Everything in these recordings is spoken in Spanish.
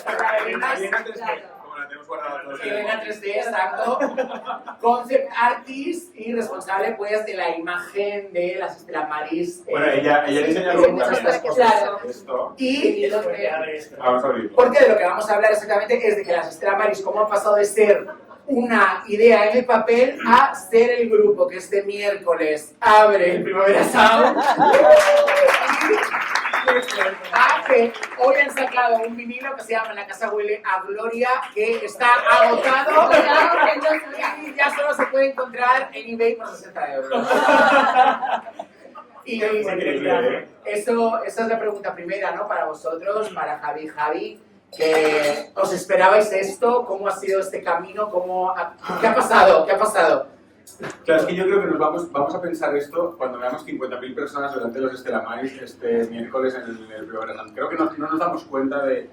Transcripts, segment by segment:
bailarinas, Como la tenemos guardada todos. Elena 3D, exacto, concept artist y responsable pues de la imagen de las Estela Maris. Bueno, ella diseña de luego muchas también cosas. Claro. esto. Y Vamos a abrirlo. porque de lo que vamos a hablar exactamente es de que las Estela Maris, cómo han pasado de ser una idea en el papel a ser el grupo que este miércoles abre el Primavera Sound. A que hoy han sacado un vinilo que se llama La Casa Huele a Gloria, que está agotado y ya solo se puede encontrar en eBay por 60 euros. Y esa es la pregunta primera, ¿no? Para vosotros, para Javi. Que ¿os esperabais esto? ¿Cómo ha sido este camino? ¿Qué ha pasado? Claro, es que yo creo que vamos a pensar esto cuando veamos 50.000 personas delante de los Estela Maris este miércoles en el Primavera Sound. Creo que no nos damos cuenta de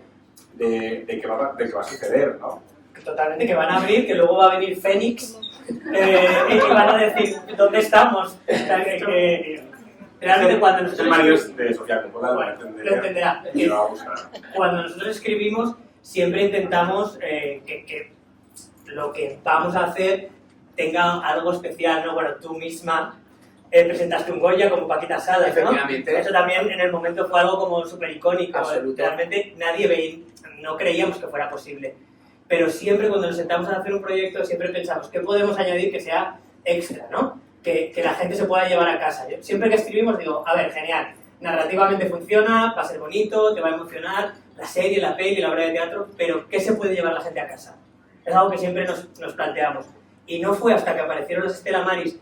que va a suceder, ¿no? Totalmente, que van a abrir, que luego va a venir Fénix y van a decir, ¿dónde estamos? Realmente cuando nosotros... El marido de Sofía Coppola lo entenderá. Y lo va a buscar. Cuando nosotros escribimos, siempre intentamos que lo que vamos a hacer tenga algo especial, ¿no? Bueno, tú misma presentaste un Goya como Paquita Salas, ¿no? Efectivamente. Eso también en el momento fue algo como súper icónico. Absoluto. Realmente no creíamos que fuera posible. Pero siempre cuando nos sentamos a hacer un proyecto, siempre pensamos, ¿qué podemos añadir que sea extra, ¿no? Que la gente se pueda llevar a casa. Yo, siempre que escribimos digo, a ver, genial, narrativamente funciona, va a ser bonito, te va a emocionar, la serie, la peli, la obra de teatro, pero ¿qué se puede llevar la gente a casa? Es algo que siempre nos planteamos. Y no fue hasta que aparecieron los Estela Maris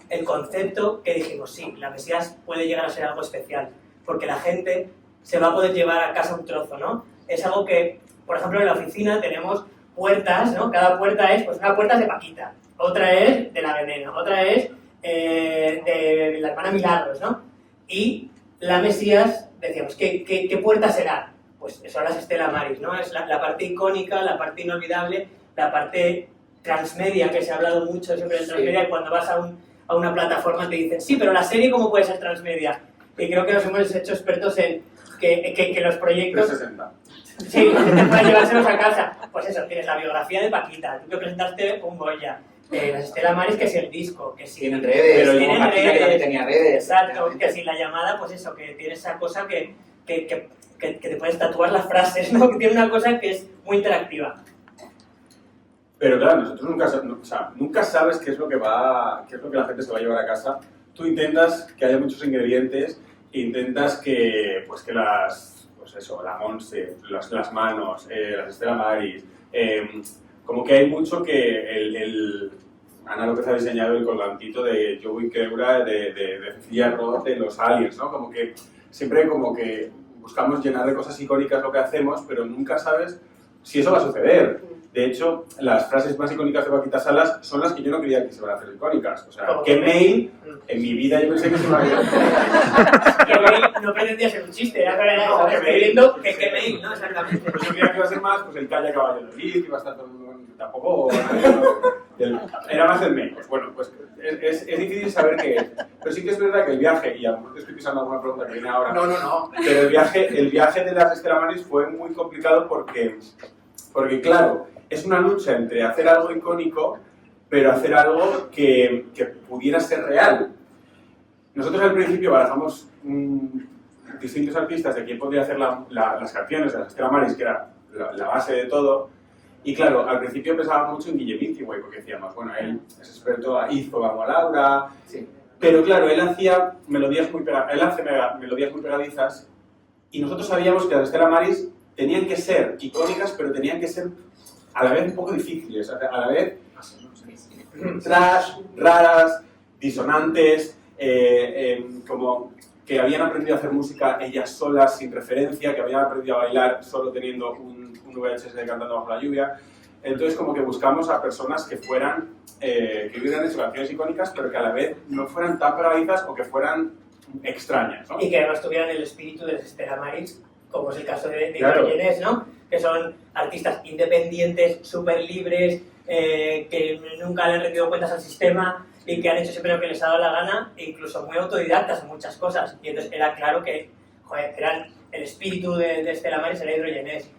el concepto que dijimos, sí, la Mesías puede llegar a ser algo especial, porque la gente se va a poder llevar a casa un trozo, ¿no? Es algo que, por ejemplo, en la oficina tenemos puertas, ¿no? Cada puerta es, pues una puerta es de Paquita, otra es de La Veneno, otra es de la hermana Milagros, ¿no? Y la Mesías, decíamos, ¿qué puerta será? Pues son las Estela Maris, ¿no? Es la parte icónica, la parte inolvidable, la parte transmedia, que se ha hablado mucho siempre de transmedia, y cuando vas a una plataforma te dicen, sí, pero la serie, ¿cómo puede ser transmedia? Y creo que nos hemos hecho expertos en que los proyectos... 360. Sí, que pueden llevárselos a casa. Pues eso, tienes la biografía de Paquita, tú que presentaste un Goya, las Estela Maris, que si el disco, que si... Tienen redes, pero como tienen Paquita redes, que también tenía redes. Exacto, que si la llamada, pues eso, que tiene esa cosa que te puedes tatuar las frases, ¿no? Que tiene una cosa que es muy interactiva. Pero claro, nosotros nunca sabes qué es lo que la gente se va a llevar a casa. Tú intentas que haya muchos ingredientes, intentas que la Monse, las manos, las Estela Maris, como que hay mucho que Ana López ha diseñado el colgantito de Joey Keura, de Cecilia Roth, de los aliens, ¿no? Como que siempre como que buscamos llenar de cosas icónicas lo que hacemos, pero nunca sabes si eso va a suceder. De hecho, las frases más icónicas de Paquita Salas son las que yo no creía que se van a hacer icónicas. O sea, ¿qué mail? En mi vida yo pensé que se iba a ir. ¿Qué mail? No pretendía ser un chiste, era escribiendo ¿qué mail? ¿No? Exactamente. Pues yo creía que iba a ser más, pues el calla caballo de Liz, que iba a estar todo el mundo, tampoco... Era más el mail. Pues bueno, pues es difícil saber qué es. Pero sí que es verdad que el viaje, y a lo mejor te estoy pisando alguna pregunta que viene ahora... No. Pero el viaje de las Estela Maris fue muy complicado porque claro, es una lucha entre hacer algo icónico, pero hacer algo que pudiera ser real. Nosotros al principio barajamos distintos artistas de quién podría hacer las canciones de las Estela Maris, que era la base de todo. Y claro, al principio pensábamos mucho en Guillem Intigüey, porque decíamos, bueno, él es experto, hizo Vamos a Laura... Sí. Pero claro, él hace melodías muy pegadizas, y nosotros sabíamos que las Estela Maris tenían que ser icónicas, pero tenían que ser a la vez un poco difíciles, a la vez trash, raras, disonantes, como que habían aprendido a hacer música ellas solas, sin referencia, que habían aprendido a bailar solo teniendo un VHS de Cantando Bajo la Lluvia. Entonces como que buscamos a personas que fueran, que hubieran hecho canciones icónicas, pero que a la vez no fueran tan pegadizas o que fueran extrañas, ¿no? Y que además tuvieran el espíritu de las Estela Maris, como es el caso de claro. Inés, ¿no? Que son artistas independientes, súper libres, que nunca le han rendido cuentas al sistema y que han hecho siempre lo que les ha dado la gana, e incluso muy autodidactas en muchas cosas. Y entonces era claro que, joder, eran el espíritu de Estela Maris era Hidrogenés.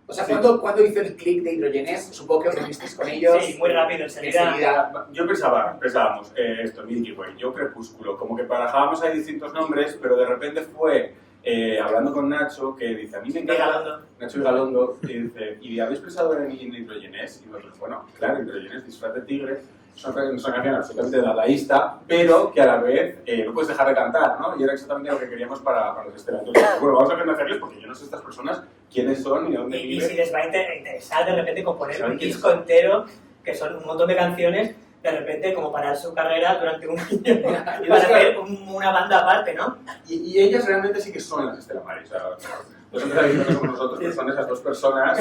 O sea, cuando hizo el click de Hidrogenés, supongo que os reunisteis con ellos. Sí, muy rápido, enseguida. Yo pensábamos esto, Milky Way, yo Crepúsculo, como que barajábamos ahí distintos nombres, pero de repente fue hablando con Nacho, que dice, a mí me encanta... Nacho Vigalondo, y dice, ¿y habéis pensado en Hidrogenés? Y nosotros, bueno, claro, Hidrogenés, disfraz de tigre, es una canción absolutamente dadaísta, pero que a la vez no puedes dejar de cantar, ¿no? Y era exactamente lo que queríamos para los Estela. Entonces, bueno, vamos a conocerles porque yo no sé estas personas quiénes son y de dónde viven. Y si les va a interesar de repente componer un disco entero, que son un montón de canciones, de repente como parar su carrera durante un año y para hacer una banda aparte, ¿no? Y ellas realmente sí que son las Estela Maris. O sea, nosotros diciendo que somos nosotros, pero son esas dos personas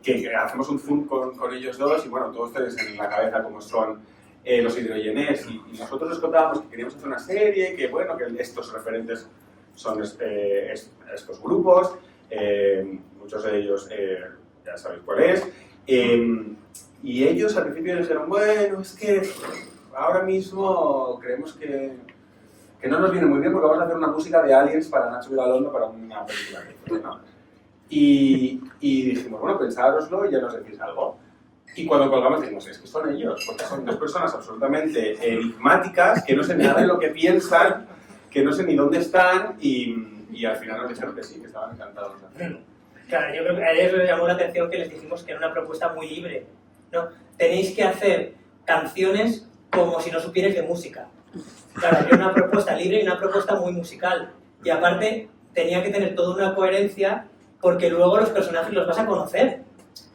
que hacemos un zoom con ellos dos y bueno, todos ustedes en la cabeza como son los Hidrogenés y nosotros les contábamos que queríamos hacer una serie, que bueno, que estos referentes son estos grupos, muchos de ellos ya sabéis cuál es, y ellos al principio dijeron, bueno, es que ahora mismo creemos que no nos viene muy bien porque vamos a hacer una música de aliens para Nacho Vigalondo para una película que hizo, ¿no? Y dijimos, bueno, pensároslo y ya nos decís algo. Y cuando colgamos dijimos, es que son ellos, porque son dos personas absolutamente enigmáticas, que no sé nada de lo que piensan, que no sé ni dónde están, y al final nos dijeron que sí, que estaban encantados de hacerlo. Claro, yo creo que a ellos les llamó la atención que les dijimos que era una propuesta muy libre, ¿no? Tenéis que hacer canciones como si no supierais de música. Claro, era una propuesta libre y una propuesta muy musical. Y aparte, tenía que tener toda una coherencia porque luego los personajes los vas a conocer.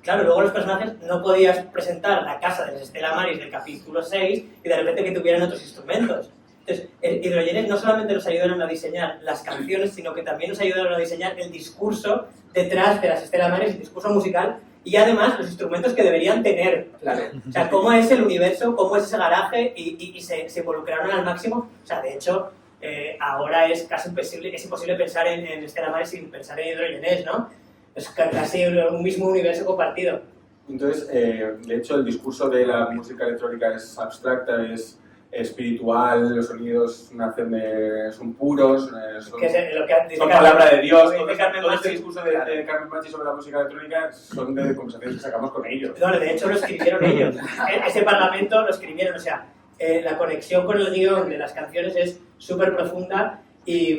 Claro, luego los personajes no podías presentar la casa de las Estela Maris del capítulo 6 y de repente que tuvieran otros instrumentos. Entonces, Hidrogenés no solamente nos ayudaron a diseñar las canciones, sino que también nos ayudaron a diseñar el discurso detrás de las Estela Maris, el discurso musical, y además los instrumentos que deberían tener. Claro. O sea, cómo es el universo, cómo es ese garaje, y se involucraron al máximo. O sea, de hecho, ahora es casi imposible pensar en Estela Maris sin pensar en Hidrogenés, ¿no? Es casi un mismo universo compartido. Entonces, de hecho, el discurso de la música electrónica es abstracta, es espiritual, los sonidos son puros, son palabra de Dios. Todo este discurso de Carmen Machi sobre la música electrónica son de conversaciones que sacamos con ellos. No, de hecho lo escribieron ellos. Ese parlamento lo escribieron, o sea, la conexión con el guión de las canciones es súper profunda y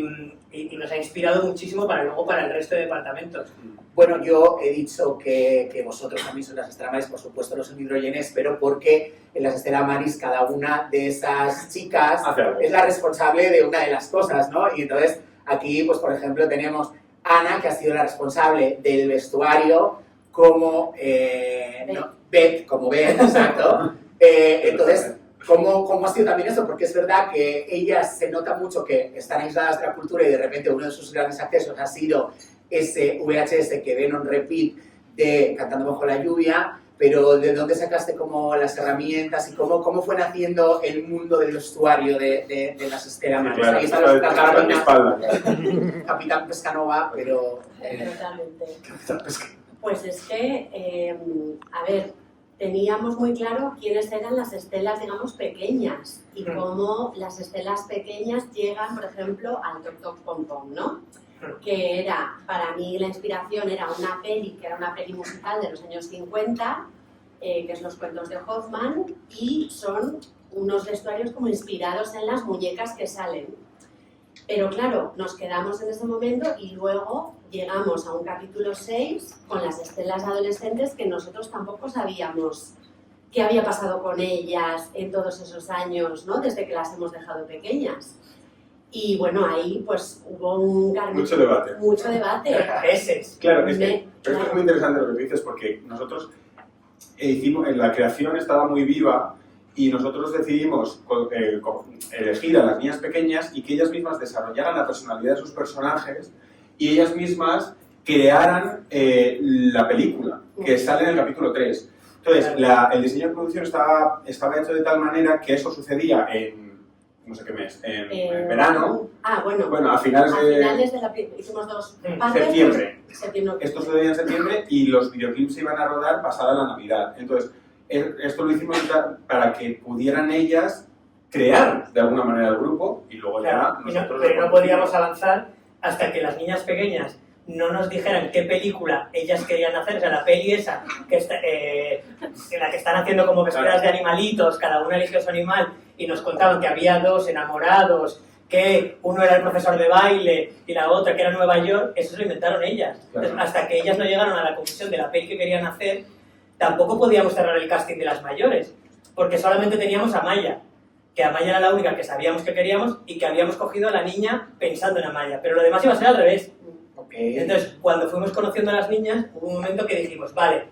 nos ha inspirado muchísimo para el resto de departamentos. Bueno, yo he dicho que vosotros también sois las Estela Maris, por supuesto no son Hidrogenés, pero porque en las Estela Maris cada una de esas chicas es la responsable de una de las cosas, ¿no? Y entonces aquí, pues por ejemplo, tenemos Ana, que ha sido la responsable del vestuario, como Beth, como Beth, exacto. Entonces, ¿cómo ha sido también eso? Porque es verdad que ellas se nota mucho que están aisladas de la cultura y de repente uno de sus grandes accesos ha sido ese VHS que ven on repeat de Cantando bajo la lluvia, pero ¿de dónde sacaste como las herramientas y cómo fue naciendo el mundo del vestuario de las Estela Maris? Claro, ahí están los Capitán Capitán Pescanova, pero... Totalmente. Pues es que, a ver, teníamos muy claro quiénes eran las estelas, digamos, pequeñas y cómo las estelas pequeñas llegan, por ejemplo, al Toc Toc Pom Pom, ¿no? Que era, para mí la inspiración era una peli, que era una peli musical de los años 50, que es Los cuentos de Hoffman, y son unos vestuarios como inspirados en las muñecas que salen. Pero claro, nos quedamos en ese momento y luego llegamos a un capítulo 6 con las estelas adolescentes que nosotros tampoco sabíamos qué había pasado con ellas en todos esos años, ¿no? Desde que las hemos dejado pequeñas. Y bueno, ahí pues hubo mucho debate. Mucho debate. Claro, pero esto es muy interesante lo que dices porque nosotros en la creación estaba muy viva y nosotros decidimos elegir a las niñas pequeñas y que ellas mismas desarrollaran la personalidad de sus personajes y ellas mismas crearan la película, que sale en el capítulo 3. Entonces, el diseño de producción estaba hecho de tal manera que eso sucedía en no sé qué mes, en verano. Bueno, a finales de la hicimos dos partes. Septiembre. Septiembre. Esto sucedía en septiembre y los videoclips se iban a rodar pasada la Navidad. Entonces, esto lo hicimos para que pudieran ellas crear de alguna manera el grupo y luego ya nosotros... Pero no podíamos avanzar hasta que las niñas pequeñas no nos dijeran qué película ellas querían hacer, o sea, la peli esa, en la que están haciendo como pesqueras de animalitos, cada una eligió su animal, y nos contaban que había 2 enamorados, que uno era el profesor de baile y la otra que era Nueva York, eso se lo inventaron ellas. Claro. Entonces, hasta que ellas no llegaron a la conclusión de la peli que querían hacer, tampoco podíamos cerrar el casting de las mayores, porque solamente teníamos a Maya, que Amaya era la única que sabíamos que queríamos y que habíamos cogido a la niña pensando en Amaya, pero lo demás iba a ser al revés. Entonces, cuando fuimos conociendo a las niñas, hubo un momento que dijimos, vale,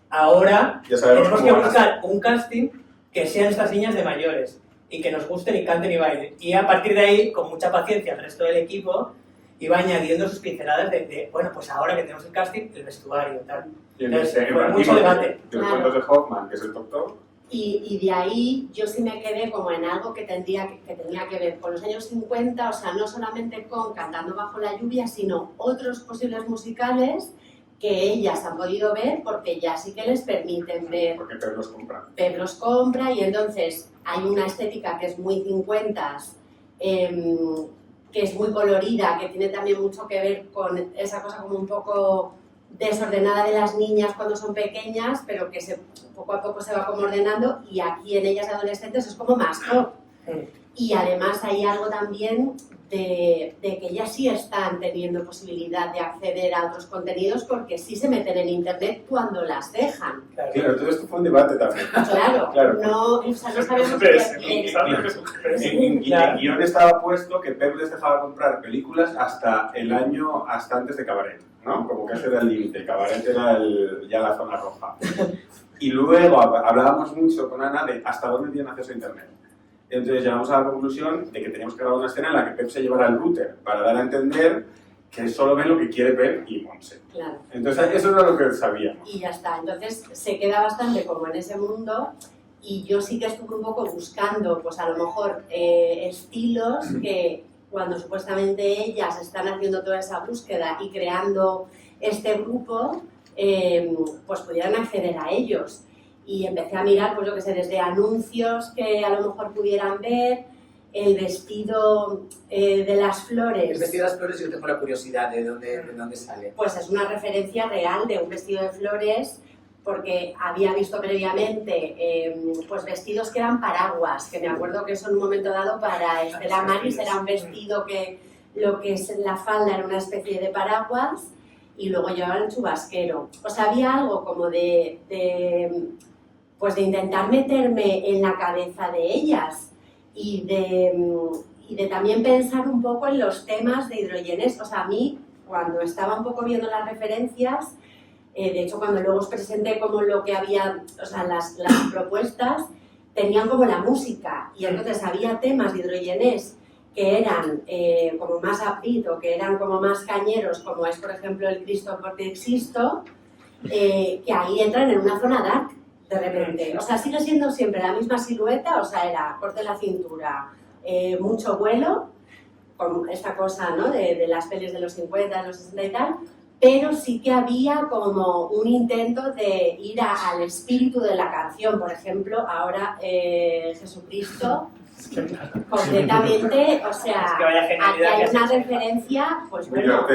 ahora tenemos que buscar un casting que sean estas niñas de mayores y que nos gusten y canten y bailen. Y a partir de ahí, con mucha paciencia, el resto del equipo iba añadiendo sus pinceladas de bueno, pues ahora que tenemos el casting, el vestuario, tal. Y entonces, fue mucho debate. De los cuentos de Hoffman, que es el doctor. Y de ahí yo sí me quedé como en algo que tenía que ver con los años 50, o sea, no solamente con Cantando bajo la lluvia, sino otros posibles musicales que ellas han podido ver porque ya sí que les permiten ver. Porque Pep los compra. Pep los compra y entonces hay una estética que es muy 50s, que es muy colorida, que tiene también mucho que ver con esa cosa como un poco desordenada de las niñas cuando son pequeñas, pero que poco a poco se va como ordenando, y aquí en ellas adolescentes es como más pop. Y además hay algo también de que ellas sí están teniendo posibilidad de acceder a otros contenidos porque sí se meten en internet cuando las dejan. Claro, todo esto fue un debate también. Claro. No, o sea, no sabemos en guión estaba puesto que Pep les dejaba comprar películas hasta antes de Cabaret, ¿no? Como que ese era el límite, Cabaret era ya la zona roja. Y luego hablábamos mucho con Ana de hasta dónde tienen acceso a internet. Entonces llegamos a la conclusión de que teníamos que grabar una escena en la que Pep se llevara el router para dar a entender que solo ve lo que quiere Pep y Monse. Claro. Entonces eso era lo que sabíamos. Y ya está. Entonces se queda bastante como en ese mundo, y yo sí que estuve un poco buscando, pues a lo mejor estilos que cuando supuestamente ellas están haciendo toda esa búsqueda y creando este grupo, pues pudieran acceder a ellos. Y empecé a mirar, pues yo que sé, desde anuncios que a lo mejor pudieran ver, el vestido de las flores. El vestido de las flores, yo tengo la curiosidad de dónde sale. Pues es una referencia real de un vestido de flores, porque había visto previamente pues vestidos que eran paraguas, que me acuerdo que eso en un momento dado para Estela Maris era un vestido que lo que es la falda era una especie de paraguas y luego llevaban el chubasquero. O sea, había algo como de intentar meterme en la cabeza de ellas y de también pensar un poco en los temas de Hidrogenes. O sea, a mí, cuando estaba un poco viendo las referencias, de hecho, cuando luego os presenté como lo que había, o sea, las propuestas, tenían como la música, y entonces había temas de Hidrogenes que eran como más upbeat o que eran como más cañeros, como es, por ejemplo, el Cristo porque existo, que ahí entran en una zona dark. De repente, o sea, sigue siendo siempre la misma silueta, o sea, era corte la cintura, mucho vuelo, con esta cosa, ¿no?, de las pelis de los 50, de los 60 y tal, pero sí que había como un intento de ir al espíritu de la canción. Por ejemplo, ahora Jesucristo, completamente, o sea, aquí hay una referencia, pues bueno,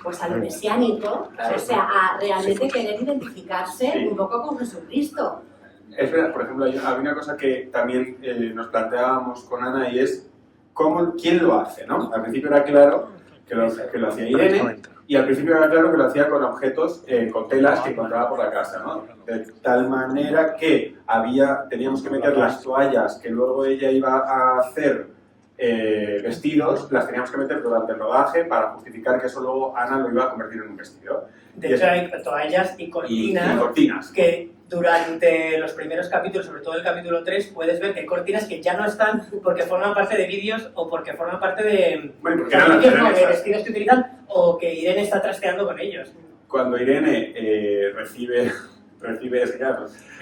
pues a lo mesiánico, o sea, a realmente querer identificarse un poco con Jesucristo. Es verdad, por ejemplo, había una cosa que también nos planteábamos con Ana, y es quién lo hace, ¿no? Al principio era claro que lo hacía Irene, y al principio era claro que lo hacía con objetos, con telas que encontraba por la casa, ¿no? De tal manera que teníamos que meter las toallas que luego ella iba a hacer vestidos, las teníamos que meter durante el rodaje para justificar que eso luego Ana lo iba a convertir en un vestido. De hecho, hay toallas y cortinas que durante los primeros capítulos, sobre todo el capítulo 3, puedes ver que hay cortinas que ya no están porque forman parte de vídeos o porque forman parte de vestidos que utilizan, o que Irene está trasteando con ellos. Cuando Irene recibe es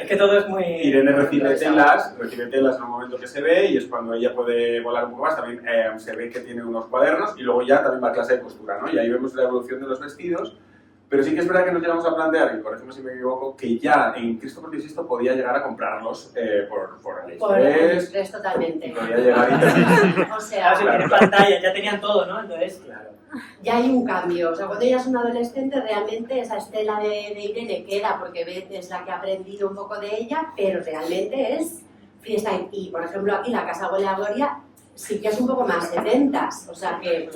que todo es muy... Irene recibe telas en un momento que se ve, y es cuando ella puede volar un poco más. También se ve que tiene unos cuadernos, y luego ya también va a clase de costura, ¿no? Y ahí vemos la evolución de los vestidos, Pero sí que es verdad que nos llegamos a plantear, y corrígeme si me equivoco, que ya en Cristo por Cristo podía llegar a comprarlos por AliExpress. Por AliExpress totalmente. Podía llegar a internet. O sea, si tienen pantalla, ya tenían todo, ¿no? Entonces, Claro. ya hay un cambio. O sea, cuando ella es una adolescente, realmente esa estela de Irene queda, porque Beth es la que ha aprendido un poco de ella, pero realmente es freestyle. Y, por ejemplo, aquí la Casa Huele a Gloria sí que es un poco más 70s. O sea que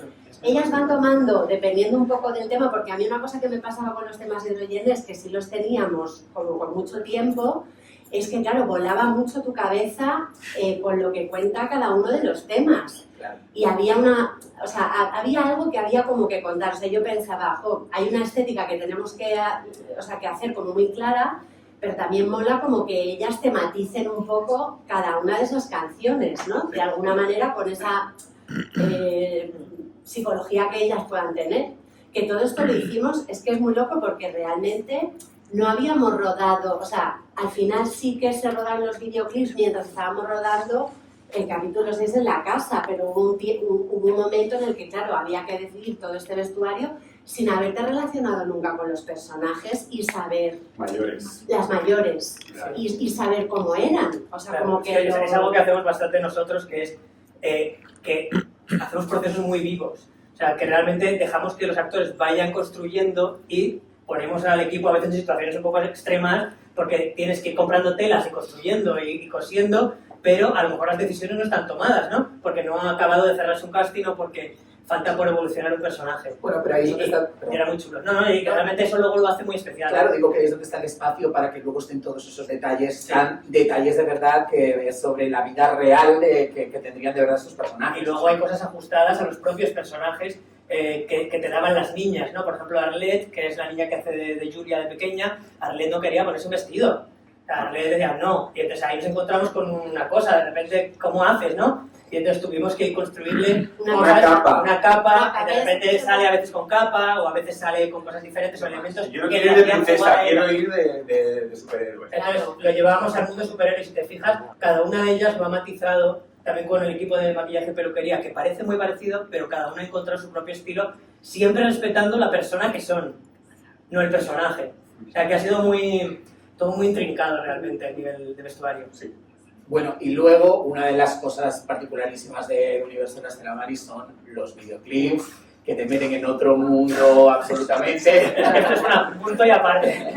ellas van tomando, dependiendo un poco del tema, porque a mí una cosa que me pasaba con los temas hidrogenes, que sí los teníamos como por mucho tiempo, es que, claro, volaba mucho tu cabeza con lo que cuenta cada uno de los temas. Claro. Y había había algo que había como que contar. O sea, yo pensaba, hay una estética que tenemos que hacer como muy clara, pero también mola como que ellas tematicen un poco cada una de esas canciones, ¿no? De alguna manera con esa psicología que ellas puedan tener. Que todo esto lo hicimos, es que es muy loco porque realmente no habíamos rodado, o sea, al final sí que se rodaron los videoclips mientras estábamos rodando el capítulo 6 en la casa, pero hubo un momento en el que, claro, había que decidir todo este vestuario sin haberte relacionado nunca con los personajes y saber... Mayores. Las mayores. Claro. Y saber cómo eran. O sea, claro, como que... es algo que hacemos bastante nosotros, que es que hacemos procesos muy vivos. O sea, que realmente dejamos que los actores vayan construyendo y ponemos al equipo a veces en situaciones un poco extremas porque tienes que ir comprando telas y construyendo y cosiendo, pero a lo mejor las decisiones no están tomadas, ¿no? Porque no ha acabado de cerrarse un casting o porque falta por evolucionar un personaje. Bueno, pero ahí es donde está... Era muy chulo. Y que realmente eso luego lo hace muy especial. Claro, digo que ahí es donde está el espacio para que luego estén todos esos detalles, tan detalles de verdad que es sobre la vida real que tendrían de verdad sus personajes. Y luego hay cosas ajustadas a los propios personajes que te daban las niñas, ¿no? Por ejemplo, Arlette, que es la niña que hace de Julia de pequeña, Arlette no quería ponerse un vestido. Arlette decía no, y entonces ahí nos encontramos con una cosa, de repente, ¿cómo haces, no? Y entonces tuvimos que construirle una capa, que de repente sale a veces con capa, o a veces sale con cosas diferentes o elementos. Yo no quiero ir de princesa, quiero ir de superhéroes. Entonces lo llevábamos al mundo de superhéroes, y si te fijas, cada una de ellas lo ha matizado, también con el equipo de maquillaje y peluquería, que parece muy parecido, pero cada uno ha encontrado su propio estilo, siempre respetando la persona que son, no el personaje. O sea que ha sido todo muy intrincado realmente a nivel de vestuario. Sí. Bueno, y luego una de las cosas particularísimas del universo de la Stella Maris son los videoclips, que te meten en otro mundo absolutamente. Esto es un punto y aparte.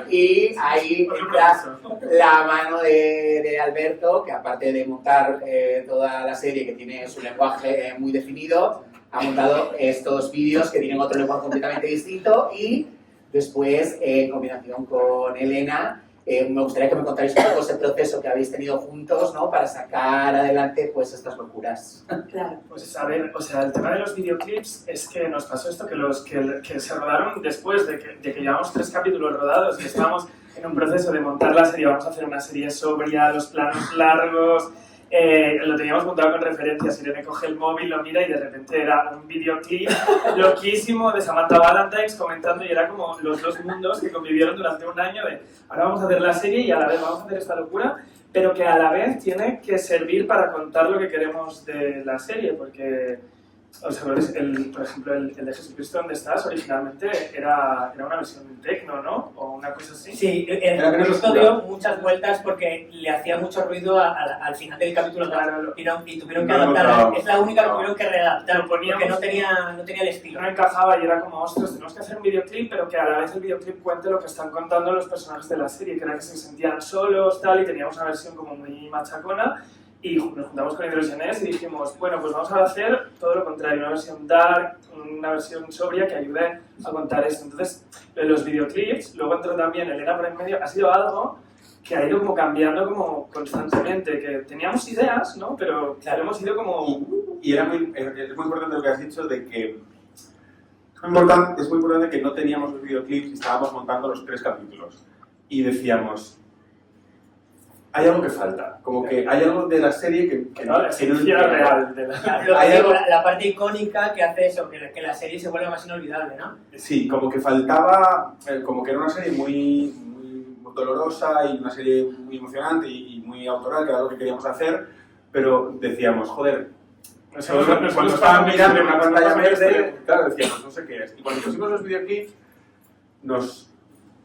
Y ahí entra la mano de Alberto, que aparte de montar toda la serie, que tiene su lenguaje muy definido, ha montado estos vídeos que tienen otro lenguaje completamente distinto y después, en combinación con Elena, me gustaría que me contarais un poco ese proceso que habéis tenido juntos, ¿no? Para sacar adelante pues estas locuras. Claro. Pues a ver, o sea, el tema de los videoclips es que nos pasó esto, que se rodaron después de que llevamos 3 capítulos rodados y estábamos en un proceso de montar la serie. Vamos a hacer una serie sobria, los planos largos, lo teníamos montado con referencias. Irene coge el móvil, lo mira y de repente era un videoclip loquísimo de Samantha Valentine comentando, y era como los dos mundos que convivieron durante un año de ahora vamos a hacer la serie y a la vez vamos a hacer esta locura, pero que a la vez tiene que servir para contar lo que queremos de la serie, porque, o sea, por ejemplo, el de Jesucristo donde estás originalmente era una versión techno, ¿no? O una cosa así. Sí, el Jesucristo dio muchas vueltas porque le hacía mucho ruido al final del capítulo, Claro, y tuvieron que adaptarla. Es la única que tuvieron que readaptar porque no tenía el estilo. No encajaba y era como, ostras, tenemos que hacer un videoclip, pero que a la vez el videoclip cuente lo que están contando los personajes de la serie, que era que se sentían solos, tal, y teníamos una versión como muy machacona. Y nos juntamos con Hidrogenes y dijimos, bueno, pues vamos a hacer todo lo contrario, una versión dark, una versión sobria que ayude a contar esto. Entonces, los videoclips, luego entró también Elena por en medio, ha sido algo que ha ido como cambiando como constantemente, que teníamos ideas, ¿no? Pero claro, hemos ido como... Y es muy importante lo que has dicho de que es muy importante que no teníamos los videoclips y estábamos montando los 3 capítulos. Y decíamos, hay algo que falta, como que hay algo de la serie que no es real. La parte icónica que hace eso, que la serie se vuelva más inolvidable, ¿no? Sí, como que faltaba, como que era una serie muy dolorosa y una serie muy emocionante y muy autoral, que era lo que queríamos hacer, pero decíamos, joder, cuando estaban mirando en una pantalla verde, claro, decíamos, no sé qué es. Y cuando pusimos los videoclips,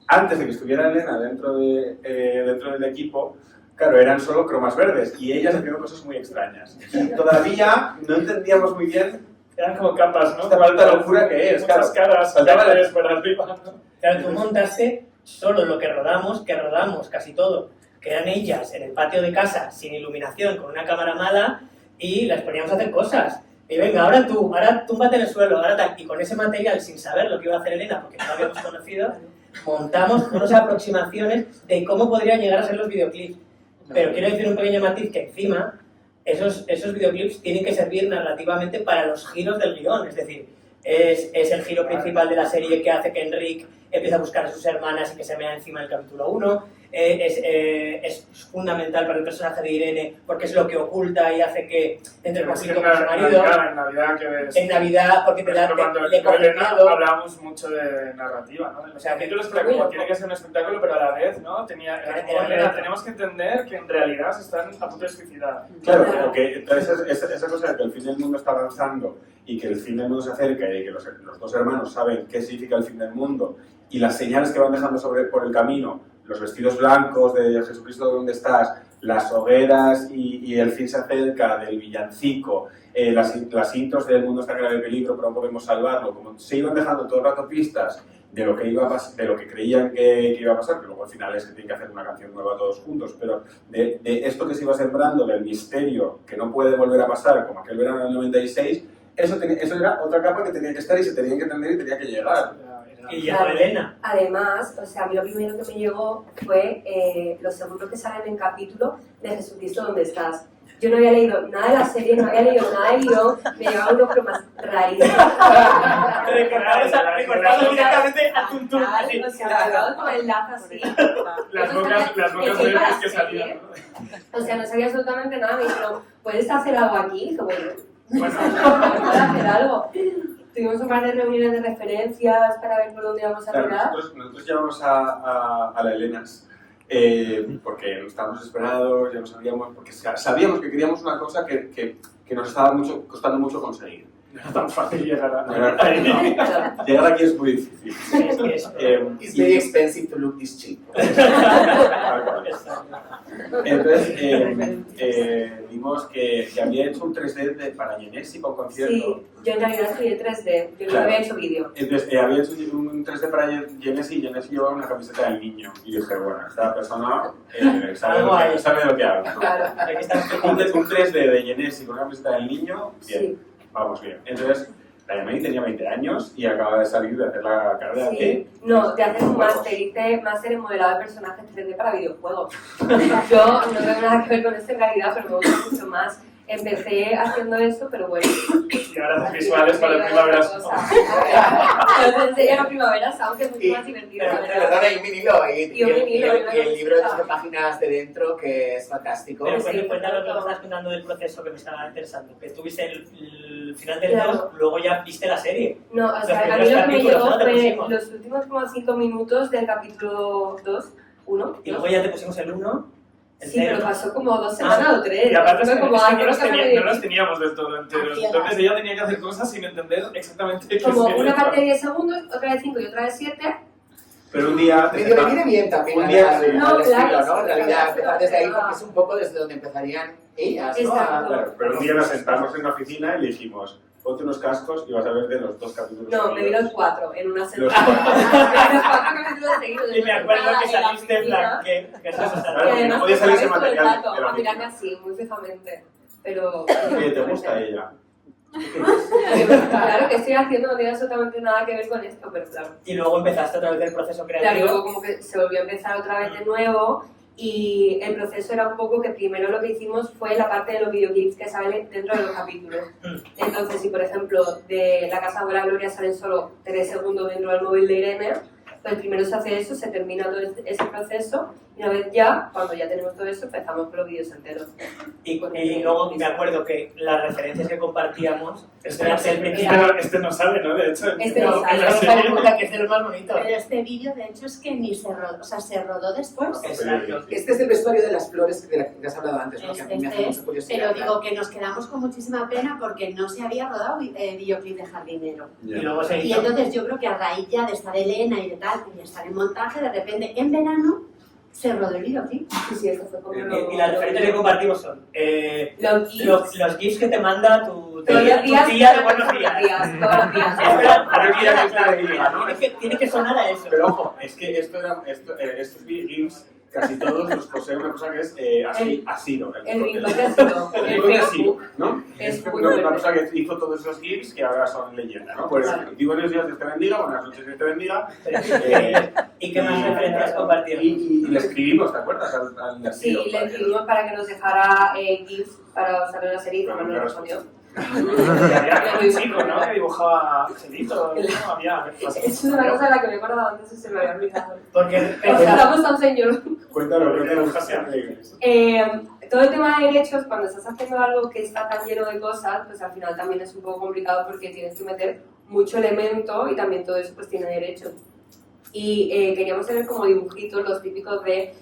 antes de que estuviera Elena dentro del equipo, claro, eran solo cromas verdes y ella hacía cosas muy extrañas. Y todavía no entendíamos muy bien. Eran como capas, ¿no? Esta maldita locura que es, muchas claro. caras, saltaban por arriba. Claro, tú montaste solo lo que rodamos casi todo, que eran ellas en el patio de casa, sin iluminación, con una cámara mala, y las poníamos a hacer cosas. Y venga, ahora túmbate en el suelo, ahora tal. Y con ese material, sin saber lo que iba a hacer Elena, porque no lo habíamos conocido, montamos unas aproximaciones de cómo podrían llegar a ser los videoclips. Pero quiero decir un pequeño matiz que encima, esos videoclips tienen que servir narrativamente para los giros del guión, es decir, es el giro principal de la serie que hace que Enric empiece a buscar a sus hermanas y que se vea encima del capítulo 1, es fundamental para el personaje de Irene porque es lo que oculta y hace que entre el conflicto con su marido. En Navidad, porque te da le hablábamos mucho de narrativa, ¿no? O sea, títulos como tiene que ser un espectáculo, pero a la vez, ¿no? Tenemos que entender que en realidad se están a punto de suicidar. Claro, porque entonces esa cosa de que el fin del mundo está avanzando y que el fin del mundo se acerca y que los dos hermanos saben qué significa el fin del mundo y las señales que van dejando por el camino, los vestidos blancos de Jesucristo, ¿dónde estás?, las hogueras y el fin se acerca del villancico, las intros del mundo está en grave peligro, pero no podemos salvarlo, como se iban dejando todo el rato pistas de lo que iba a pasar, de lo que creían que iba a pasar, que luego al final es que tienen que hacer una canción nueva todos juntos, pero de esto que se iba sembrando, del misterio que no puede volver a pasar, como aquel verano del 96, eso era otra capa que tenía que estar y se tenía que entender y tenía que llegar. Y llegó Elena. Además, o sea, a mí lo primero que me llegó fue los segundos que salen en capítulo de Jesucristo, ¿dónde estás? Yo no había leído nada de la serie, no había leído nada del guión, me llegaban unos cromas rarísimos. Recordado directamente a Tuntum. O sea, con el lazo así. Las bocas de que salían. O sea, no sabía absolutamente nada, me dijeron, ¿puedes hacer algo aquí? Y dije, bueno, pues puedo hacer algo. Tuvimos un par de reuniones de referencias para ver por dónde íbamos a tirar. Nosotros llevamos a la Elenas porque estábamos desesperados, ya no sabíamos, porque sabíamos que queríamos una cosa que nos estaba costando mucho conseguir. No era tan fácil llegar Llegar aquí es muy difícil. It's very expensive to look this cheap. Entonces, vimos que había hecho un 3D para Genesi para un concierto. Sí, yo en realidad estudié 3D, yo no había hecho vídeo. Entonces, había hecho un 3D para Genesi y Genesi llevaba una camiseta del niño. Y dije, bueno, esta persona sabe lo que habla. ¿No? Claro. Un 3D de Genesi con una camiseta del niño, bien. Sí. Vamos bien. Entonces, la llamé y tenía 20 años y acaba de salir de hacer la carrera de... No, de hacer un máster. Hice máster en modelado de personajes 3D para videojuegos. Yo no tengo nada que ver con esto en realidad, pero me gusta mucho más. Empecé haciendo eso, pero bueno. Y ahora haces visuales para el Primavera Sound. Entonces enseñé la Primavera Sound, que es mucho más divertido. Perdona, y un vinilo. Y el libro de 12 páginas de dentro, que es fantástico. Pero cuéntame lo que me estás contando del proceso que me estaba interesando. Que tuviste el final del 2, luego ya viste la serie. No, o sea, a mí lo que me llegó fue los últimos como 5 minutos del capítulo 2, 1. Y luego ya te pusimos el 1. Sí, pero pasó como 2 semanas o 3. Y aparte no los teníamos del todo enteros. Entonces ella tenía que hacer cosas sin entender exactamente qué como una parte de 10 segundos, otra de 5 y otra de 7. Pero un día... Me viene bien también un día, no, claro, ¿no? En realidad, empezar desde ahí porque es un poco desde donde empezarían ellas, ¿no? Claro, pero un día nos sentamos en una oficina y le dijimos, ponte unos cascos y vas a ver de los 2 capítulos. No, me vi los 4 en una sentada. Los 4 capítulos seguidos. Y me acuerdo que saliste en plan, que no podía salir ese material. A mirarme así, muy fijamente. Pero... ¿Te gusta ella? Claro que estoy haciendo, no tiene absolutamente nada que ver con esto, pero claro. Y luego empezaste otra vez el proceso creativo. Claro, y luego como que se volvió a empezar otra vez de nuevo y el proceso era un poco que primero lo que hicimos fue la parte de los videoclips que salen dentro de los capítulos. Entonces, si por ejemplo de La Casa de la Gloria salen solo 3 segundos dentro del móvil de Irene, pues primero se hace eso, se termina todo ese proceso y una vez ya, cuando ya tenemos todo eso, empezamos con los vídeos enteros. Y luego me acuerdo que las referencias que compartíamos, este no sale, ¿no? De hecho, este no sale. Que es de lo más bonito. Pero este vídeo, de hecho, es que ni se rodó, o sea, se rodó después. Exacto. Este es el vestuario de las flores de la que has hablado antes, ¿no? Que a mí me hace mucha curiosidad. Pero digo que nos quedamos con muchísima pena porque no se había rodado videoclip de jardinero. Y luego se Y entonces yo creo que a raíz ya de estar Elena y de tal, tal, y estar en montaje, de repente en verano se rodó el videoclip. Sí, esto fue como Y las referencias que compartimos son los GIFs que te manda tu todos los días, tía de buenos días. Todos los días. Tiene que sonar a eso. Pero ojo, es que estos GIFs casi todos los posee una cosa que es ASIDO. El rincón de ASIDO. El rincón de ASIDO, ¿no? Es muy una bueno. cosa que hizo todos esos GIFs que ahora son leyenda, ¿no? Pues di buenos días, Dios te bendiga, buenas noches, Dios te bendiga. ¿Y qué más referencias compartimos? Y le escribimos, ¿te acuerdas? Al Sí, le escribimos para que nos dejara GIFs para usar en la serie y no nos respondió. Había un chico, ¿no? Que dibujaba angelitos, ¿no? Había... Es una cosa de la que me he acordado antes y se me había olvidado. Porque Estamos a un señor. Cuéntalo, todo el tema de derechos, cuando estás haciendo algo que está tan lleno de cosas, pues al final también es un poco complicado porque tienes que meter mucho elemento y también todo eso pues tiene derechos. Y queríamos tener como dibujitos, los típicos de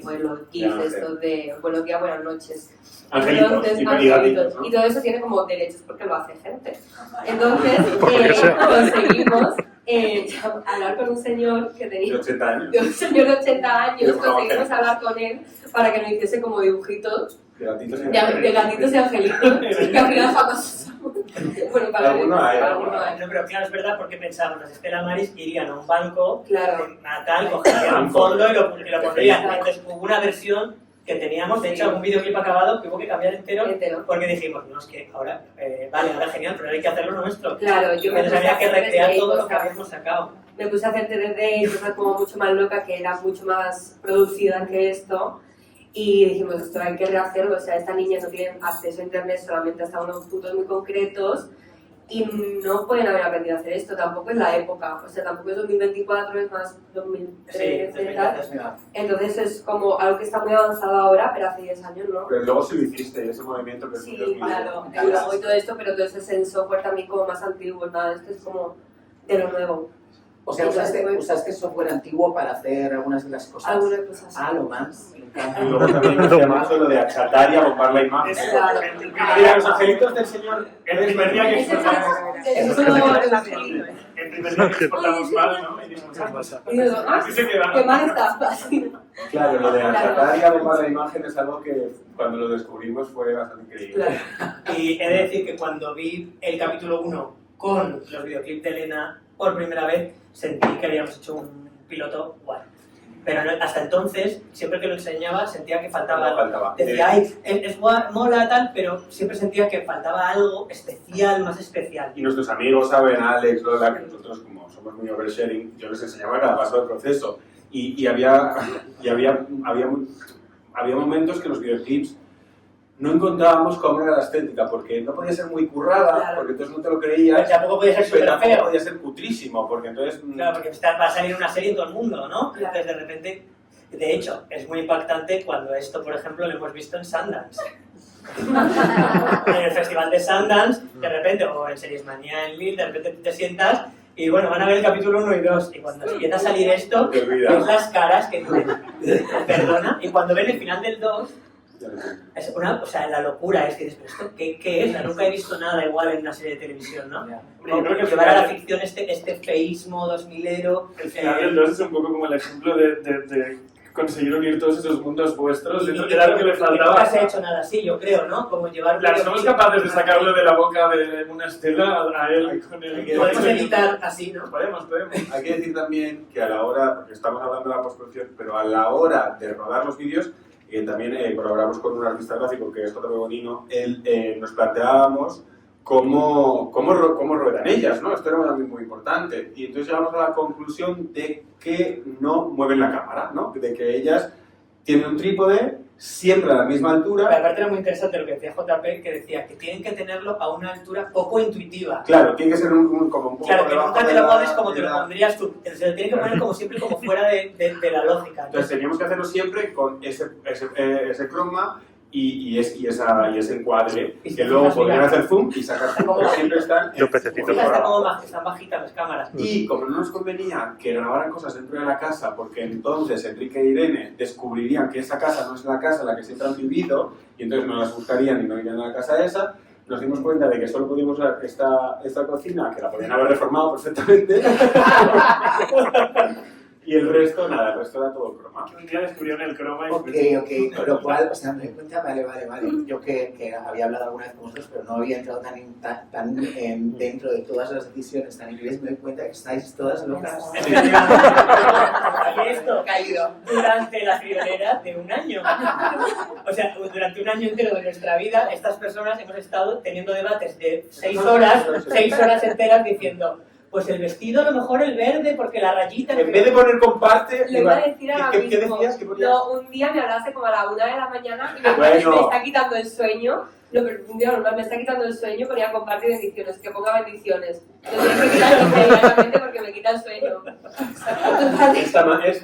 pues los GIFs estos de buenos días, buenas noches. Angelitos, angelitos. ¿No? Y todo eso tiene como derechos porque lo hace gente. Entonces conseguimos hablar con un señor que tenía... De 80 años. De un señor de 80 años, conseguimos hablar con él para que nos hiciese como dibujitos de gatitos y angelitos. Que al final jamás... Bueno, para alguno hay. No, pero claro, es verdad, porque pensábamos, las Stella Maris irían a un banco natal, Claro. cogerían un fondo y lo pondrían. Entonces hubo una versión que teníamos, de hecho, algún videoclip acabado que hubo que cambiar entero. Porque dijimos, no, es que ahora, vale, ahora genial, pero ahora hay que hacerlo nuestro. Claro, yo entonces había que recrear todo lo que habíamos sacado. Me puse a hacer 3D y cosas como mucho más loca, que era mucho más producida que esto. Y dijimos, esto hay que rehacerlo, o sea, esta niña no tiene acceso a internet solamente hasta unos puntos muy concretos y no pueden haber aprendido a hacer esto, tampoco es la época, o sea, tampoco es 2024, es más 2013, sí, entonces es como algo que está muy avanzado ahora, pero hace 10 años no. Pero luego sí lo hiciste, ese movimiento que sí, claro, y luego y todo esto, pero todo eso es en software también como más antiguo, nada, esto es como de lo nuevo. O sea, usaste software antiguo para hacer algunas de las cosas. Algunas cosas. Ah, lo más. Y luego también hacíamos lo de achatar y abocar la imagen. Claro. Mira, los angelitos del Señor. El primer día que exportamos. El primer día que exportamos mal, ¿no? Y dijimos, y digo, así se queda. qué mal está. Así. Claro, lo de achatar y abocar la imagen es algo que cuando lo descubrimos fue bastante increíble. Claro. Y he de decir que cuando vi el capítulo 1 con los videoclips de Elena por primera vez, sentí que habíamos hecho un piloto guay. Pero hasta entonces, siempre que lo enseñaba, sentía que faltaba algo. Decía, ay, es guay, mola, tal, pero siempre sentía que faltaba algo especial, más especial. Y nuestros amigos saben, Alex, Lola, que nosotros como somos muy oversharing, yo les enseñaba cada paso del proceso. Y había momentos que los videoclips no encontrábamos cómo era la estética, porque no podía ser muy currada, claro. Porque entonces no te lo creías. Tampoco podía ser súper tampoco feo. podía ser cutrísimo, porque entonces... Claro, porque va a salir una serie en todo el mundo, ¿no? Claro. Entonces, de repente... De hecho, es muy impactante cuando esto, por ejemplo, lo hemos visto en Sundance. En el festival de Sundance, de repente, o en Series Manía en Lille, de repente te sientas y bueno, van a ver el capítulo 1 y 2 y cuando empieza a salir esto, ves las caras que perdona, y cuando ven el final del 2 es o sea, la locura es que dices, ¿esto qué es? Nunca he visto nada igual en una serie de televisión, ¿no? Yo creo que llevar a la ficción este feísmo 2000ero. El final del 2 es un poco como el ejemplo de conseguir unir todos esos mundos vuestros, era lo que le faltaba. Nunca se ha hecho nada así, yo creo, ¿no? Como llevar... Claro, somos capaces de sacarlo de la boca de una Estela a él con el... Podemos editar así, ¿no? Podemos. Hay que decir también que a la hora, porque estamos hablando de la postproducción, pero a la hora de rodar los vídeos, también colaboramos con un artista gráfico que es J.P. Bonino, nos planteábamos cómo ruedan ellas, ¿no? Esto era también muy importante. Y entonces llegamos a la conclusión de que no mueven la cámara, ¿no? De que ellas tienen un trípode siempre a la misma altura. Pero aparte era muy interesante lo que decía JP, que decía que tienen que tenerlo a una altura poco intuitiva. Claro, tiene que ser como un poco... Claro, que nunca te lo pones como te lo pondrías tú. Se lo tiene que poner como siempre, como fuera de la lógica. Entonces teníamos que hacerlo siempre con ese croma y ese encuadre, que luego podrían hacer zoom y sacar zoom, pero siempre están... Están bajitas las cámaras. Y como no nos convenía que grabaran cosas dentro de la casa, porque entonces Enrique e Irene descubrirían que esa casa no es la casa en la que siempre han vivido, y entonces no las buscarían y no irían a la casa esa, nos dimos cuenta de que solo podíamos usar esta cocina, que la podían haber reformado perfectamente, resto nada, el resto era todo croma. Un día descubrieron el croma y... Ok, con lo cual, o sea, me doy cuenta, vale. Yo que había hablado alguna vez con vosotros, pero no había entrado tan dentro de todas las decisiones tan increíbles, me doy cuenta que estáis todas locas. Y esto Caído. durante la friolera de un año. O sea, durante un año entero de nuestra vida, estas personas hemos estado teniendo debates de 6 horas enteras diciendo, pues el vestido a lo mejor el verde, porque la rayita... En vez de poner comparte... Lo iba a decir ahora ¿Qué mismo. decías? ¿Qué ponías? No, un día me hablaste como a la 1 de la mañana y me está quitando el sueño. No, pero un día normal me está quitando el sueño, ponía compartir bendiciones, que ponga bendiciones. Entonces hay que quitar inmediatamente porque me quita el sueño.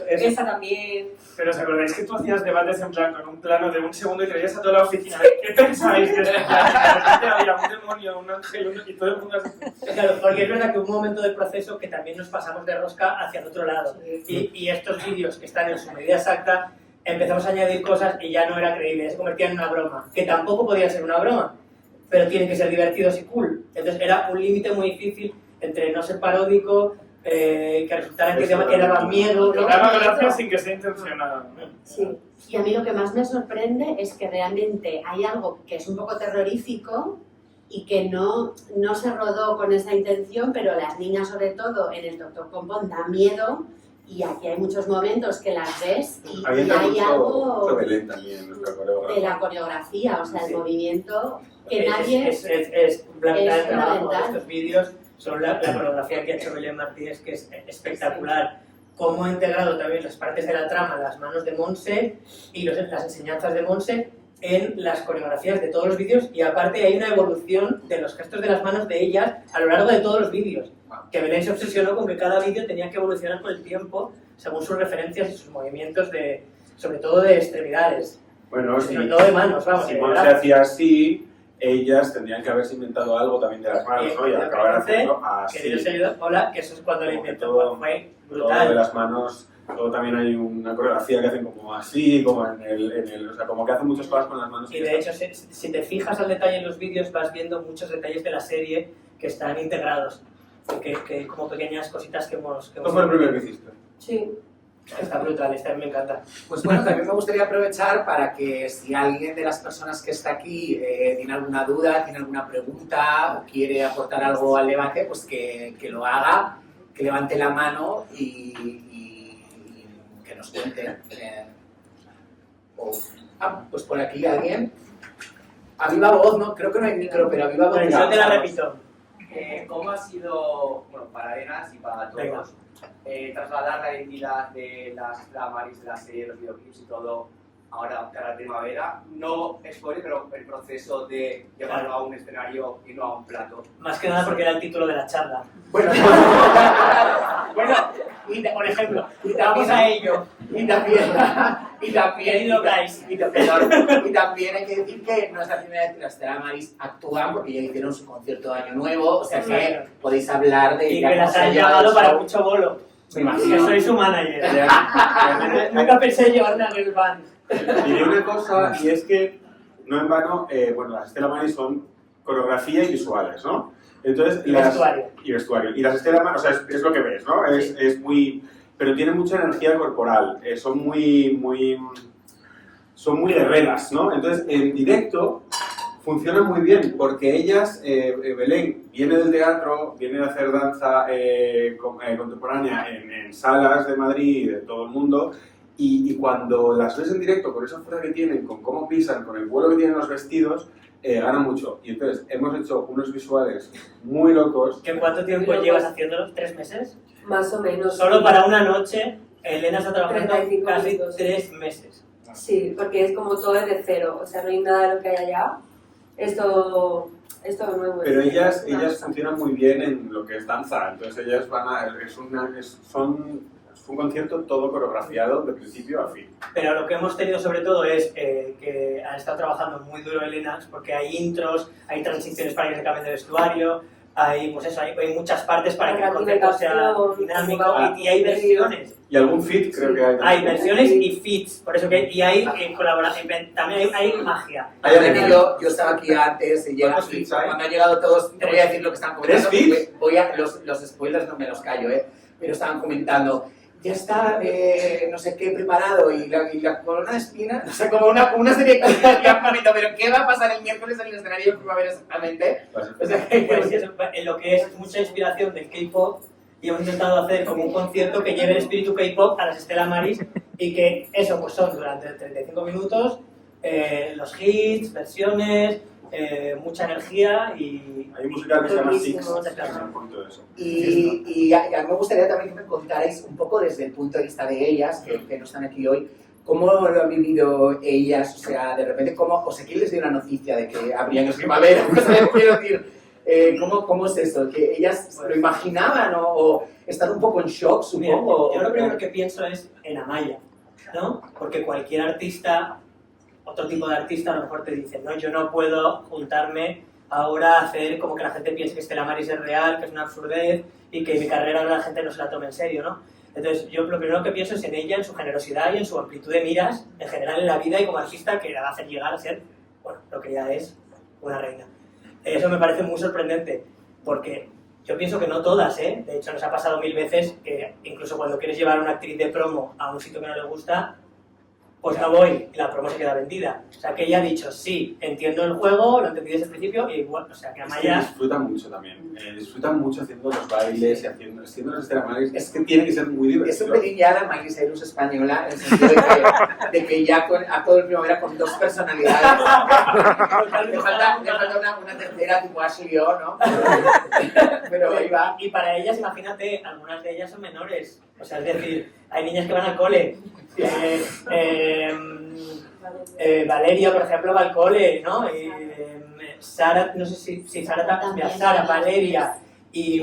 Esa también. Pero ¿os acordáis que tú hacías debates en plan con un plano de un segundo y te veías a toda la oficina? ¿Qué pensáis de este plan? De repente había un demonio, un ángel y todo el mundo así. Claro, porque es verdad que hubo un momento del proceso que también nos pasamos de rosca hacia el otro lado. Y estos vídeos que están en su medida exacta, empezamos a añadir cosas y ya no era creíble, se convertía en una broma, que tampoco podía ser una broma, pero tienen que ser divertidos y cool. Entonces era un límite muy difícil entre no ser paródico, que resultara que daba miedo. Daba gracia sin que sea intencionado. Sí. Y a mí lo que más me sorprende es que realmente hay algo que es un poco terrorífico y que no se rodó con esa intención, pero las niñas sobre todo en el Doctor Pompón da miedo. Y aquí hay muchos momentos que las ves y hay algo Belén también, de la coreografía, o sea, el movimiento que es, nadie... Es fundamental el trabajo de fundamental. estos vídeos, son la coreografía que ha hecho Belén Martínez, que es espectacular. Cómo ha integrado también las partes de la trama, las manos de Montse y las enseñanzas de Montse en las coreografías de todos los vídeos, y aparte hay una evolución de los gestos de las manos de ellas a lo largo de todos los vídeos. Que Belén se obsesionó con que cada vídeo tenía que evolucionar con el tiempo según sus referencias y sus movimientos, sobre todo de extremidades. Bueno, sobre todo de manos, vamos. Si Montse hacía así, ellas tendrían que haberse inventado algo también de las manos, ¿no? Y acabar haciendo así. Querido seguidor, hola, que eso es cuando lo inventó, fue brutal. Todo de las manos, luego también hay una coreografía que hacen como así, como en el o sea, como que hacen muchas cosas con las manos. Y de hecho, si te fijas al detalle en los vídeos, vas viendo muchos detalles de la serie que están integrados. Que como pequeñas cositas que hemos... ¿Esto fue el primero que hiciste? Sí. Está brutal, me encanta. Pues bueno, también me gustaría aprovechar para que si alguien de las personas que está aquí tiene alguna duda, tiene alguna pregunta o quiere aportar algo al debate, pues que lo haga, que levante la mano y que nos cuente. Pues por aquí alguien. A viva voz, ¿no? Creo que no hay micro, pero a viva voz. Yo te la repito. ¿Cómo ha sido, bueno, para Enas y para todos, trasladar la identidad de las Dramaris, de la serie, de los videoclips y todo, ahora cara a primavera? No spoiler, pero el proceso de llevarlo a un escenario y no a un plato. Más que nada porque era el título de la charla. Bueno, por ejemplo, vamos a ello. Y también hay que decir que no es la primera vez que las Dramaris actúan, porque ya hicieron su concierto de Año Nuevo, o sea que podéis hablar de... Y que las han llamado para mucho bolo. Me imagino. Que soy su manager. Nunca pensé en llevarme a Girl Band. Y una cosa, y es que, no en vano, bueno, las Stella Maris son coreografía y visuales, ¿no? Entonces, vestuario. Y vestuario. Y las Stella Maris, o sea, es lo que ves, ¿no? Es muy... Pero tienen mucha energía corporal, son muy guerreras, ¿no? Entonces, en directo funciona muy bien, porque ellas, Belén, viene del teatro, viene de hacer danza contemporánea en salas de Madrid y de todo el mundo, y cuando las ves en directo, con esa fuerza que tienen, con cómo pisan, con el vuelo que tienen los vestidos, ganan mucho. Y entonces, hemos hecho unos visuales muy locos. ¿En cuánto tiempo llevas haciéndolo? ¿3 meses? Más o menos. Solo para una noche, Elena está trabajando 35 casi minutos. 3 meses. Sí, porque es como todo desde cero, o sea, no hay nada de lo que hay allá. Esto es nuevo. Pero ellas funcionan muy bien en lo que es danza, entonces ellas van a... Es un concierto todo coreografiado de principio a fin. Pero lo que hemos tenido sobre todo es que han estado trabajando muy duro Elena, porque hay intros, hay transiciones para que se cambien de vestuario, hay muchas partes para que el concepto sea dinámico y hay versiones. Y algún feat creo que hay. Hay versiones y feats, por eso que y hay colaboración, también hay magia. Yo estaba aquí antes y cuando han llegado todos, te voy a decir lo que están comentando. Los spoilers no me los callo, pero estaban comentando. ya está, no sé qué, preparado, y la corona de espinas, o sea, como una serie de cosas que han comentado, pero ¿qué va a pasar el miércoles en el escenario de primavera exactamente? O sea, pues eso, en lo que es mucha inspiración del K-pop, y hemos intentado hacer como un concierto que lleve el espíritu K-pop a las Stella Maris, y que eso pues son durante 35 minutos, los hits, versiones, mucha energía y... Hay música que se llama Six, un poquito de eso. Y a mí me gustaría también que me contarais un poco desde el punto de vista de ellas, que no están aquí hoy, ¿cómo lo han vivido ellas? O sea, de repente, ¿quién les dio una noticia de que habrían en primavera? O sea, quiero decir, ¿cómo es eso? ¿Que ellas lo imaginaban o están un poco en shock, supongo? Yo lo primero que pienso es en Amaya, ¿no? Porque cualquier artista, otro tipo de artista, a lo mejor te dice, no, yo no puedo juntarme ahora a hacer como que la gente piense que Stella Maris es real, que es una absurdez y que mi carrera la gente no se la tome en serio, ¿no? Entonces, yo lo primero que pienso es en ella, en su generosidad y en su amplitud de miras, en general en la vida y como artista, que la va a hacer llegar a ser, bueno, lo que ya es una reina. Eso me parece muy sorprendente, porque yo pienso que no todas, ¿eh? De hecho, nos ha pasado 1000 veces que incluso cuando quieres llevar a una actriz de promo a un sitio que no le gusta, pues no voy, y la promo se queda vendida. O sea, que ella ha dicho, sí, entiendo el juego, lo entendí desde el principio, y bueno, o sea, que Amaya... disfrutan mucho también, disfrutan mucho haciendo los bailes y haciendo las Stella Maris, es que tiene que ser muy divertido. Es un pelín ya la Miley Cyrus española, en el sentido de que ya a todo el primavera con 2 personalidades. Le falta una tercera, tipo Ashley O, ¿no? Pero ahí va. Y para ellas, imagínate, algunas de ellas son menores. O sea, es decir, hay niñas que van al cole. Valeria, por ejemplo, va al cole, ¿no? Sara, no sé si Sara también, Sara, Valeria y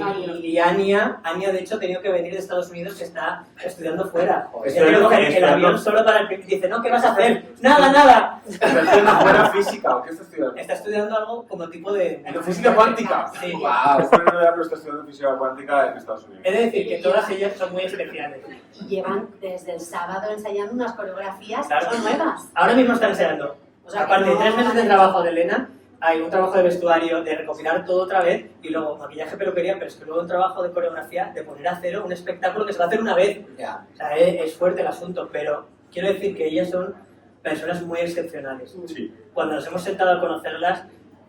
Ania, de hecho, ha tenido que venir de Estados Unidos, que está estudiando fuera. Tiene que coger el avión solo para el... Dice, no, ¿qué vas a hacer? ¡Nada! ¿Está estudiando fuera física o qué está estudiando? Está estudiando algo como tipo de... ¿Física cuántica? Sí. ¡Wow! Está estudiando física cuántica en Estados Unidos. Es decir, que todas ellas son muy especiales. Y llevan desde el sábado ensayando unas coreografías Claro. que son nuevas. Ahora mismo están ensayando. O sea, aparte de 3 meses de trabajo de Elena, hay un trabajo de vestuario, de recopilar todo otra vez, y luego maquillaje, peluquería, pero es que luego un trabajo de coreografía, de poner a cero un espectáculo que se va a hacer una vez. Ya. O sea, es fuerte el asunto, pero quiero decir que ellas son personas muy excepcionales. Sí. Cuando nos hemos sentado a conocerlas,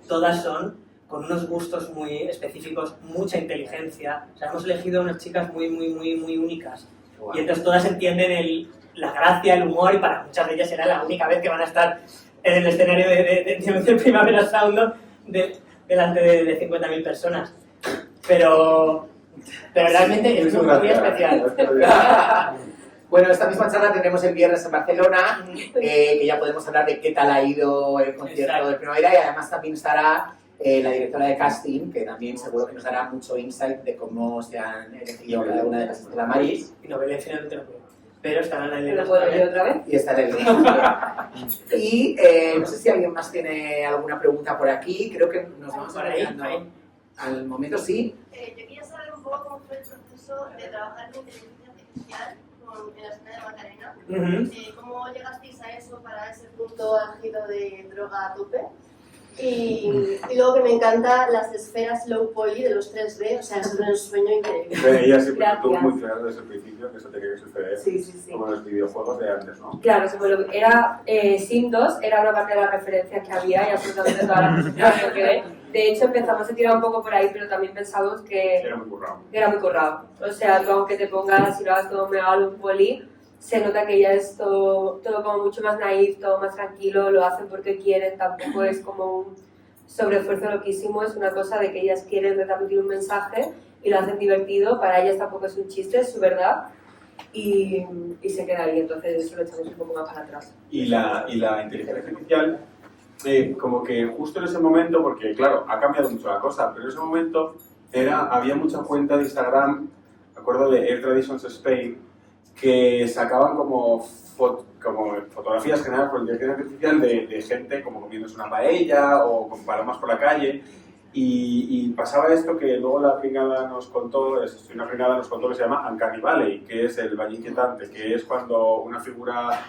todas son con unos gustos muy específicos, mucha inteligencia. O sea, hemos elegido unas chicas muy únicas. Wow. Y entonces todas entienden la gracia, el humor, y para muchas de ellas será la única vez que van a estar en el escenario de Primavera Sound delante de 50.000 personas. Pero realmente es muy especial. Bueno, esta misma charla tenemos el viernes en Barcelona, que ya podemos hablar de qué tal ha ido el concierto de primavera, y además también estará la directora de casting, que también seguro que nos dará mucho insight de cómo se han elegido cada una de las Stella Maris. Y no, Belén finalmente no puedo. Pero estará en la ¿Pero puedo ir otra vez? Y estará el Y no sé si alguien más tiene alguna pregunta por aquí. Creo que nos vamos acercando al momento, sí. Yo quería saber un poco cómo fue el proceso de trabajar con inteligencia artificial en la escena de Macarena. ¿Cómo llegasteis a eso para ese punto álgido de droga a tope? Y luego que me encanta las esferas low poly de los 3D, o sea, es un sueño increíble. Ella siempre estuvo muy claro desde el principio que eso tenía que suceder, Sí. como los videojuegos de antes, ¿no? Claro, era Sim 2, era una parte de las referencias que había y absolutamente toda la presentación que ve. De hecho, empezamos a tirar un poco por ahí, pero también pensamos que Era muy currado. O sea, tú aunque te pongas y lo hagas todo mega low poly, se nota que ya es todo como mucho más naif, todo más tranquilo, lo hacen porque quieren, tampoco es como un sobreesfuerzo loquísimo, es una cosa de que ellas quieren retransmitir un mensaje y lo hacen divertido, para ellas tampoco es un chiste, es su verdad, y se queda ahí, entonces eso lo echamos un poco más para atrás. Y la inteligencia artificial, como que justo en ese momento, porque claro, ha cambiado mucho la cosa, pero en ese momento había mucha cuenta de Instagram, me acuerdo de Air Traditions Spain, que sacaban como fotografías generadas por inteligencia artificial de gente como comiéndose una paella o con palomas por la calle, y pasaba esto que luego la pringada nos contó que se llama Uncanny Valley, que es el valle inquietante, que es cuando una figura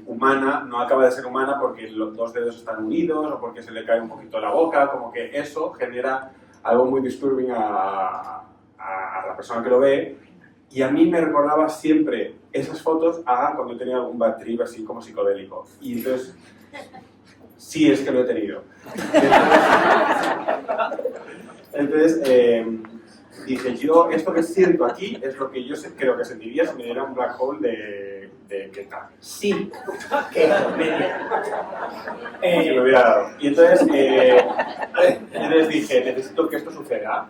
humana no acaba de ser humana porque los 2 dedos están unidos o porque se le cae un poquito la boca, como que eso genera algo muy disturbing a la persona que lo ve. Y a mí me recordaba siempre esas fotos a cuando tenía algún bad trip así como psicodélico. Y entonces, sí, es que lo he tenido. Entonces dije, yo, esto que siento aquí es lo que yo creo que sentiría si me diera un black hole de ¿qué tal? Sí. ¿Qué? Que me hubiera dado. Y entonces dije, necesito que esto suceda.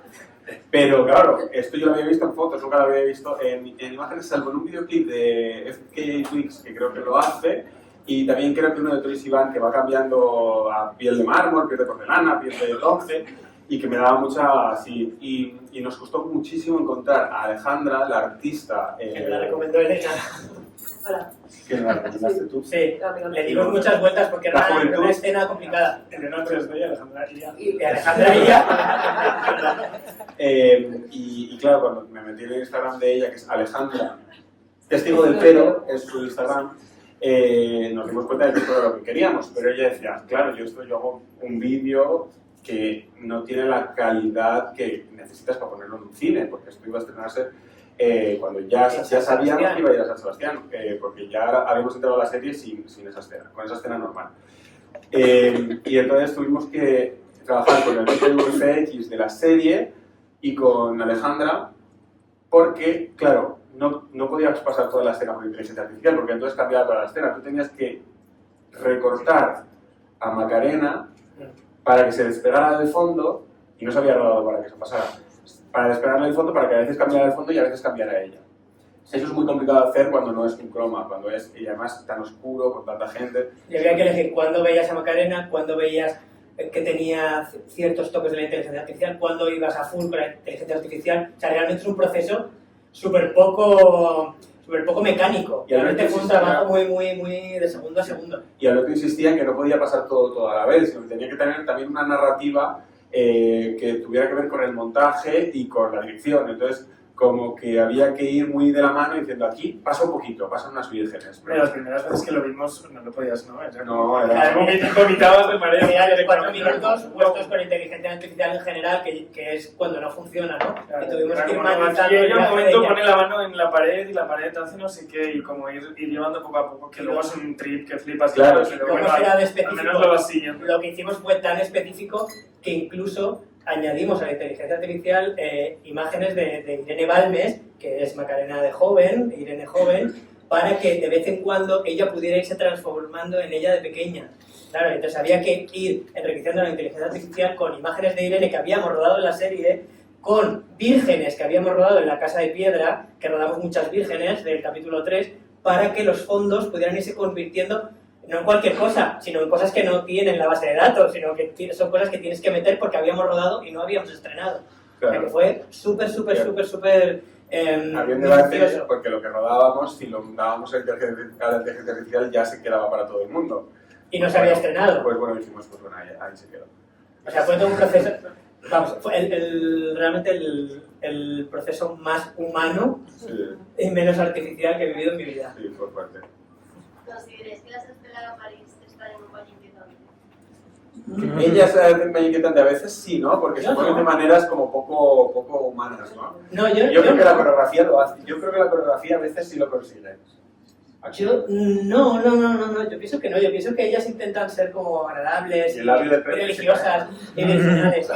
Pero claro, esto yo lo había visto en fotos, nunca lo había visto en imágenes, salvo en un videoclip de FK Twigs, que creo que lo hace, y también creo que uno de Troye Sivan que va cambiando a piel de mármol, piel de porcelana, piel de bronce, y que me daba mucha así. Y nos costó muchísimo encontrar a Alejandra, la artista. Que me la recomendó Elena. Hola. ¿Que me la recomendaste tú? Sí, le dimos muchas vueltas porque era una escena complicada. Elena Presbey y Alejandra Iria. Y Alejandra Iria. Y claro, cuando me metí en el Instagram de ella, que es Alejandra, testigo del pero, es su Instagram, nos dimos cuenta de que esto era lo que queríamos. Pero ella decía, claro, yo hago un vídeo que no tiene la calidad que necesitas para ponerlo en un cine, porque esto iba a estrenarse cuando ya sabíamos que iba a ir a San Sebastián, porque ya habíamos entrado a la serie sin esa escena, con esa escena normal. Y entonces tuvimos que trabajar con el VFX de la serie y con Alejandra, porque, claro, no podías pasar toda la escena por inteligencia artificial, porque entonces cambiaba toda la escena. Tú tenías que recortar a Macarena para que se despegara del fondo, y no se había rodado para que eso pasara. Para despegarle del fondo, para que a veces cambiara el fondo y a veces cambiara ella. Eso es muy complicado de hacer cuando no es un croma, cuando es, y además tan oscuro, con tanta gente. Y había que elegir cuándo veías a Macarena, cuándo veías que tenía ciertos toques de la inteligencia artificial, cuándo ibas a full con la inteligencia artificial. O sea, realmente es un proceso súper poco mecánico. Y realmente fue un trabajo muy de segundo a segundo. Y a lo que insistía en que no podía pasar todo a la vez, sino que tenía que tener también una narrativa que tuviera que ver con el montaje y con la dirección. Entonces, como que había que ir muy de la mano diciendo, aquí pasa un poquito, pasan unas vírgenes. Pero las primeras veces que lo vimos no lo podías, ¿no? Era vomitabas de mareo. Había los 4 minutos puestos con inteligencia artificial en general, que es cuando no funciona, ¿no? Claro, y tuvimos que ir y matizando. ella un momento pone la mano en la pared y la pared hace no sé qué, y como ir llevando poco a poco, que luego es un trip que flipas. Claro, pero luego bueno, será de específico. al menos lo vas siguiendo. Lo que hicimos fue tan específico que incluso añadimos a la inteligencia artificial imágenes de Irene Balmes, que es Macarena de joven, Irene joven, para que de vez en cuando ella pudiera irse transformando en ella de pequeña. Claro, entonces había que ir enriqueciendo la inteligencia artificial con imágenes de Irene que habíamos rodado en la serie, con vírgenes que habíamos rodado en La Casa de Piedra, que rodamos muchas vírgenes del capítulo 3, para que los fondos pudieran irse convirtiendo no en cualquier cosa, sino en cosas que no tienen la base de datos, sino que son cosas que tienes que meter porque habíamos rodado y no habíamos estrenado. Claro. O sea que fue súper había un debate porque lo que rodábamos, si lo dábamos a la inteligencia artificial, ya se quedaba para todo el mundo. Y no se había estrenado. Pues bueno, dijimos, pues bueno, ahí se quedó. O sea, fue todo un proceso. Vamos, fue realmente el proceso más humano y menos artificial que he vivido en mi vida. Sí, fue fuerte. ¿Consideráis que las Estela Maris están en un valle inquietante? Ellas hacen valle inquietante a veces, sí, ¿no? Porque se ponen de maneras como poco humanas, ¿no? Yo creo que la coreografía lo hace. Yo creo que la coreografía a veces sí lo consigue. Yo, no, yo pienso que no, yo pienso que ellas intentan ser como agradables, y religiosas y virginales.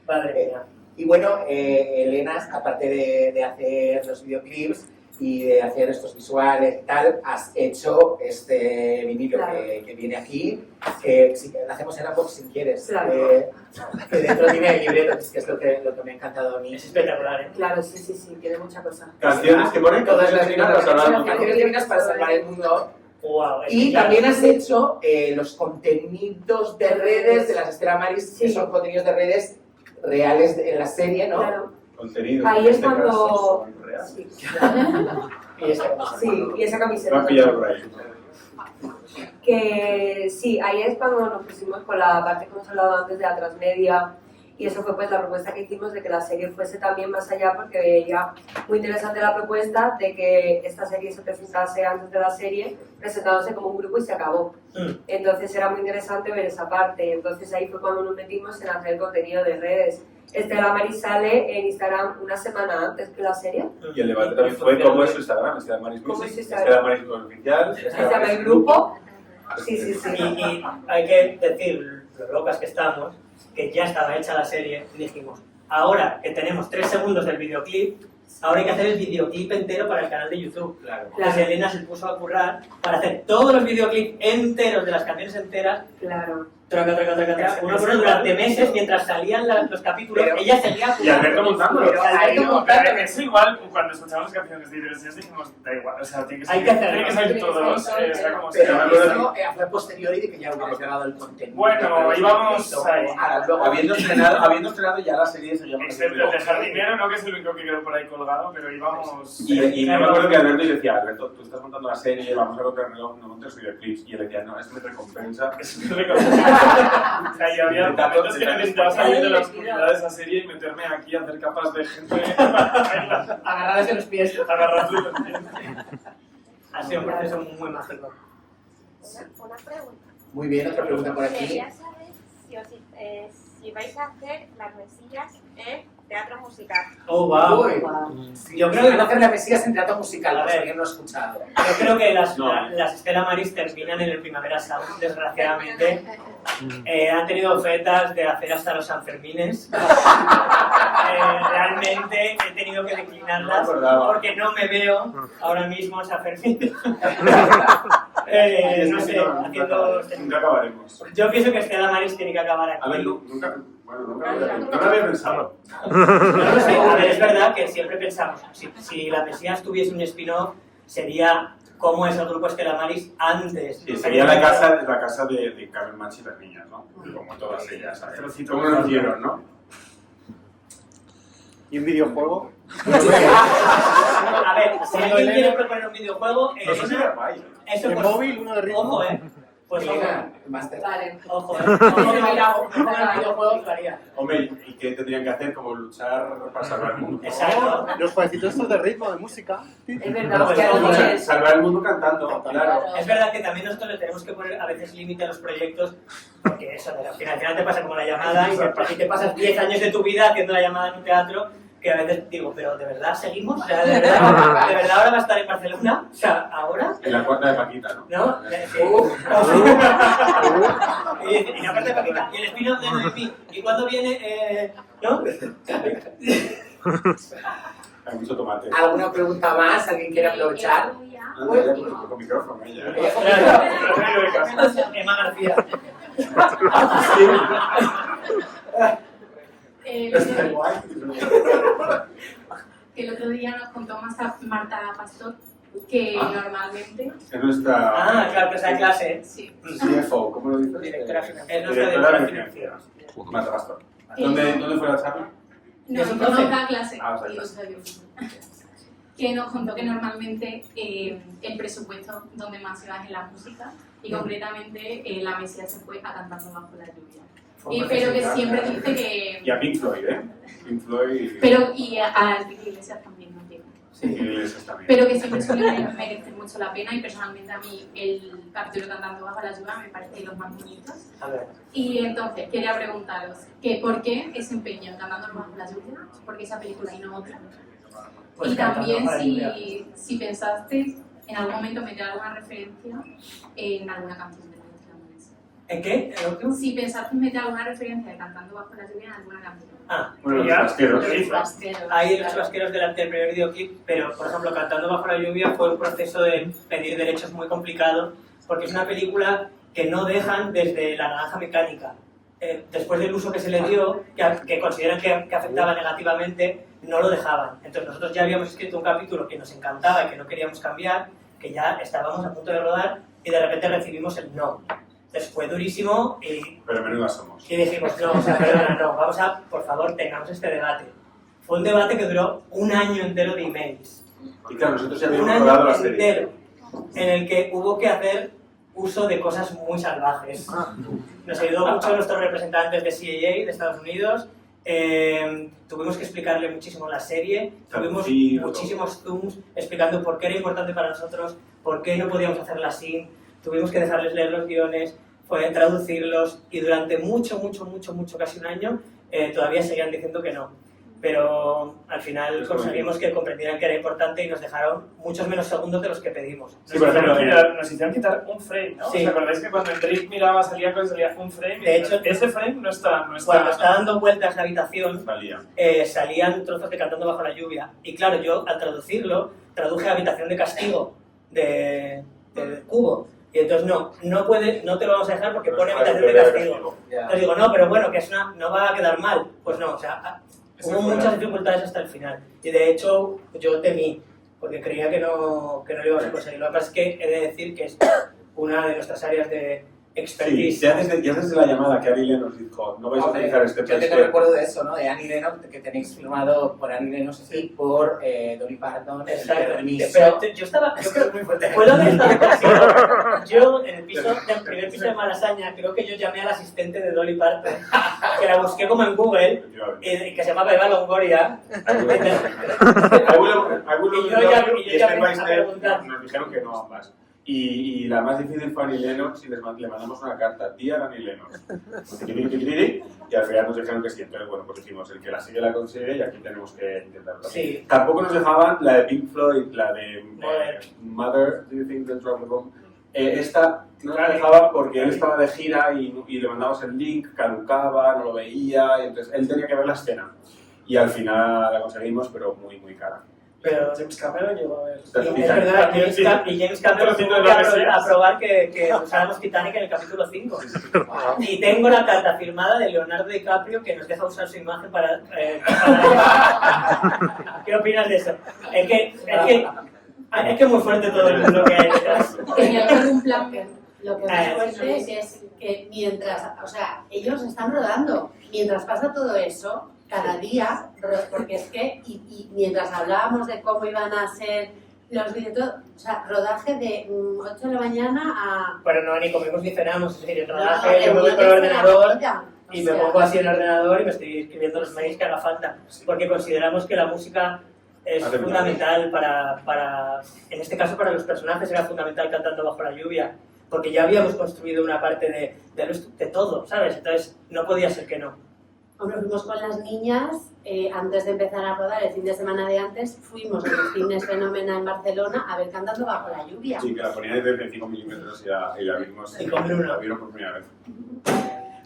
Madre mía. Y bueno, Elena, aparte de hacer los videoclips y de hacer estos visuales y tal, has hecho este vinilo que viene aquí, que si lo hacemos en Unbox si quieres. Claro. Que dentro tiene el libreto, que es lo que me ha encantado a mí. Es espectacular, ¿eh? Claro, sí, tiene mucha cosa. Canciones que ponen todas las canciones divinas para salvar el mundo. Wow, y también has hecho los contenidos de redes de las Estela Maris, que son contenidos de redes reales en la serie, ¿no? Claro. Contenido. Ahí es cuando... Sí, y esa camiseta. Me ha pillado por ahí. Que sí, ahí es cuando nos pusimos con la parte que hemos hablado antes de la transmedia y eso fue pues la propuesta que hicimos de que la serie fuese también más allá, porque veía muy interesante la propuesta de que esta serie se presentase antes de la serie, presentándose como un grupo y se acabó. Entonces era muy interesante ver esa parte, y entonces ahí fue cuando nos metimos en hacer contenido de redes. Estela Maris sale en Instagram una semana antes que la serie. Y el debate también fue cómo es su Instagram, Estela Maris Music, Estela Maris Oficial, Estela Maris Grupo. Sí. Y hay que decir, lo locas que estamos, que ya estaba hecha la serie y dijimos, ahora que tenemos 3 segundos del videoclip, ahora hay que hacer el videoclip entero para el canal de YouTube. Claro. Entonces Elena se puso a currar para hacer todos los videoclips enteros de las canciones enteras. Claro. Traca, uno por uno durante meses, mientras salían los capítulos, pero, ella seguía... Y Alberto montándolo. Pero eso igual, cuando escuchamos las canciones de Iglesias dijimos, da igual, o sea, tiene que ser todos, como sea. Pero eso fue posterior y de que ya hubiéramos grabado el contenido. Bueno, íbamos ahí. Habiendo estrenado ya la serie, se llama... Excepto el de Jardinero, ¿no? Que es el único que quedó por ahí colgado, pero íbamos... Y yo me acuerdo que Alberto decía, Alberto, tú estás montando la serie, vamos a contar el reloj, no montes videoclips. Y él decía, no, es mi recompensa. Es mi recompensa. Y había momentos que necesitaba salir de la oscuridad de esa serie y meterme aquí a hacer capas de gente agarradas de los pies. Agarradas de los pies. Ha sido un proceso muy mágico. Una pregunta. Muy bien, otra pregunta por aquí. Quería saber si vais a hacer las mesillas en teatro musical. Oh, wow. Yo creo que no hacer las mesillas en teatro musical, a ver, alguien no ha escuchado. Yo creo que las Estela Maris terminan en el Primavera Sound, desgraciadamente. Han tenido ofertas de hacer hasta los Sanfermines. Realmente he tenido que declinarlas porque no me veo ahora mismo en Sanfermines. No sé, haciendo... Nunca acabaremos. Yo pienso que Estela Maris tiene que acabar aquí. A ver, nunca lo había pensado. No sé, a ver, es verdad que siempre pensamos, si la Mesías tuviese un spin-off, sería cómo es el grupo Estela Maris antes. Sí, sería la casa de Carmen Machi y las niñas, ¿no? Como todas ellas, ¿sabes? ¿Cómo lo hicieron, no? ¿Y un videojuego? A ver, si alguien quiere proponer un videojuego... Eso sería guay. Eso ¿El móvil, uno de ritmo? Ojo, Pues Vale. Ojo, el videojuego lo haría. Hombre, ¿y qué tendrían que hacer? Como luchar para salvar el mundo. Exacto. Los jueguecitos estos de ritmo, de música. Es verdad, salvar el mundo cantando, claro. Es verdad que también nosotros le tenemos que poner a veces límite a los proyectos, porque eso, al final te pasa como la llamada y te pasas 10 años de tu vida haciendo la llamada en un teatro, que a veces digo, pero ¿de verdad seguimos? O sea, ¿de verdad ahora va a estar en Barcelona? O sea, ¿ahora? En la cuarta de Paquita, ¿no? ¿No? Y la parte de Paquita, y el spin-off de Noemí, ¿y cuándo viene? ¿No? Hay mucho tomate. ¿Alguna pregunta más? ¿Alguien quiere aprovechar? Con micrófono, ella. Emma García. Que el otro día nos contó Marta Pastor que normalmente... Es nuestra... Ah, claro, que esa clase. Sí. CFO, ¿cómo lo dices? Directora financiera. Es nuestra Directora directora financiera. financiera. Marta Pastor. ¿Dónde fue la charla? No da clase. Ah, o sea, Y lo sabemos. Que nos contó que normalmente el presupuesto donde más se va es en la música y concretamente la Mesías se fue a Cantando Bajo la Lluvia. Pero que siempre dice que... Y a Pink Floyd, ¿eh? Pink Floyd... Pero y a Enrique Iglesias también, no entiendo. Sí, Iglesias también. Pero que siempre suele merecer mucho la pena y personalmente a mí el capítulo Cantando Bajo la Lluvia me parece de los más bonitos. A ver. Y entonces quería preguntaros que ¿por qué ese empeño en Cantando Bajo la Lluvia? ¿Por qué esa película y no otra? Pues y también si pensasteis en algún momento meter alguna referencia en alguna canción de la Estela Maris. ¿En qué? ¿En último? Si pensasteis meter alguna referencia de Cantando Bajo la Lluvia en alguna canción. Bueno, los chubasqueros. Hay los chubasqueros del primer videoclip, pero por ejemplo Cantando Bajo la Lluvia fue un proceso de pedir derechos muy complicado porque es una película que no dejan desde La Naranja Mecánica. Después del uso que se le dio, que consideran que afectaba negativamente, no lo dejaban. Entonces nosotros ya habíamos escrito un capítulo que nos encantaba y que no queríamos cambiar, que ya estábamos a punto de rodar y de repente recibimos el no. Entonces fue durísimo Pero menudas somos. y dijimos, no, o sea, perdona, no, vamos a, por favor, tengamos este debate. Fue un debate que duró un año entero de emails. Y claro, nosotros ya Un habíamos rodado año la serie. entero en el que hubo que hacer uso de cosas muy salvajes. Nos ayudó mucho nuestros representantes de CAA de Estados Unidos Tuvimos que explicarle muchísimo la serie, tuvimos Traducido. muchísimos zooms explicando por qué era importante para nosotros, por qué no podíamos hacerla así, tuvimos que dejarles leer los guiones, traducirlos, y durante mucho, casi un año, todavía seguían diciendo que no. Pero al final conseguimos que comprendieran que era importante y nos dejaron muchos menos segundos de los que pedimos. Sí, por ejemplo, nos hicieron quitar un frame, ¿no? Sí. ¿Os acordáis que cuando el Drake miraba salía un frame? De hecho, ese frame no está... Cuando está dando vueltas la habitación, Salía. salían trozos de Cantando bajo la lluvia. Y claro, yo al traducirlo, traduje Habitación de castigo de Cubo. Y entonces no te lo vamos a dejar porque pone Habitación de castigo. Entonces digo, no, pero bueno, que no va a quedar mal. Pues no, o sea, hubo muchas dificultades hasta el final. Y de hecho, yo temí, porque creía que no lo íbamos a conseguir. Lo que pasa es que he de decir que es una de nuestras áreas de expertise. Sí, ya desde la llamada que Annie Lennox dijo, no vais a utilizar este Yo tengo recuerdo de eso, ¿no? De Annie Lennox, que tenéis filmado por Annie Lennox y por Dolly Parton. Exacto. Permiso. Pero yo creo muy fuerte. ¿Puedo haber estado consigo? Yo, en el primer piso de Malasaña, creo que yo llamé al asistente de Dolly Parton, que la busqué como en Google, y que se llamaba Eva Longoria. Y yo llamé a preguntar. Nos dijeron que no ambas. Y la más difícil fue Annie Lennox y le mandamos una carta, tía Annie Lennox. Y al final nos dijeron que sí. Entonces, bueno, pues dijimos, el que la sigue la consigue y aquí tenemos que intentarlo. Sí. Tampoco nos dejaban la de Pink Floyd, la de Mother, Do You Think That's Wrong with Home? Esta no la dejaba porque él estaba de gira y le mandamos el link, caducaba, no lo veía, y entonces él tenía que ver la escena. Y al final la conseguimos, pero muy, muy cara. Pero James Cameron llegó a ver. Es verdad, James Cameron tuvo que aprobar que usáramos Titanic en el capítulo 5. Y tengo la carta firmada de Leonardo DiCaprio que nos deja usar su imagen para... ¿Qué opinas de eso? Es que muy fuerte todo lo que hay detrás. Tenía todo un plan. Lo que más fuerte es que mientras, o sea, ellos están rodando, mientras pasa todo eso, cada día, porque es que, y mientras hablábamos de cómo iban a ser los videos, o sea, rodaje de 8 de la mañana a... Bueno, no, ni comemos ni cenamos, es decir, el rodaje, yo me voy con el ordenador y me pongo así en el ordenador y me estoy escribiendo los mails que haga falta, porque consideramos que la música es fundamental para, en este caso para los personajes era fundamental Cantando bajo la lluvia, porque ya habíamos construido una parte de todo, ¿sabes? Entonces no podía ser que no. Hombre, fuimos con las niñas, antes de empezar a rodar el fin de semana de antes, fuimos a los cines Fenómena en Barcelona a ver Cantando bajo la lluvia. Sí, que la ponían de 35 milímetros y la vimos Y con Bruno. La vieron por primera vez.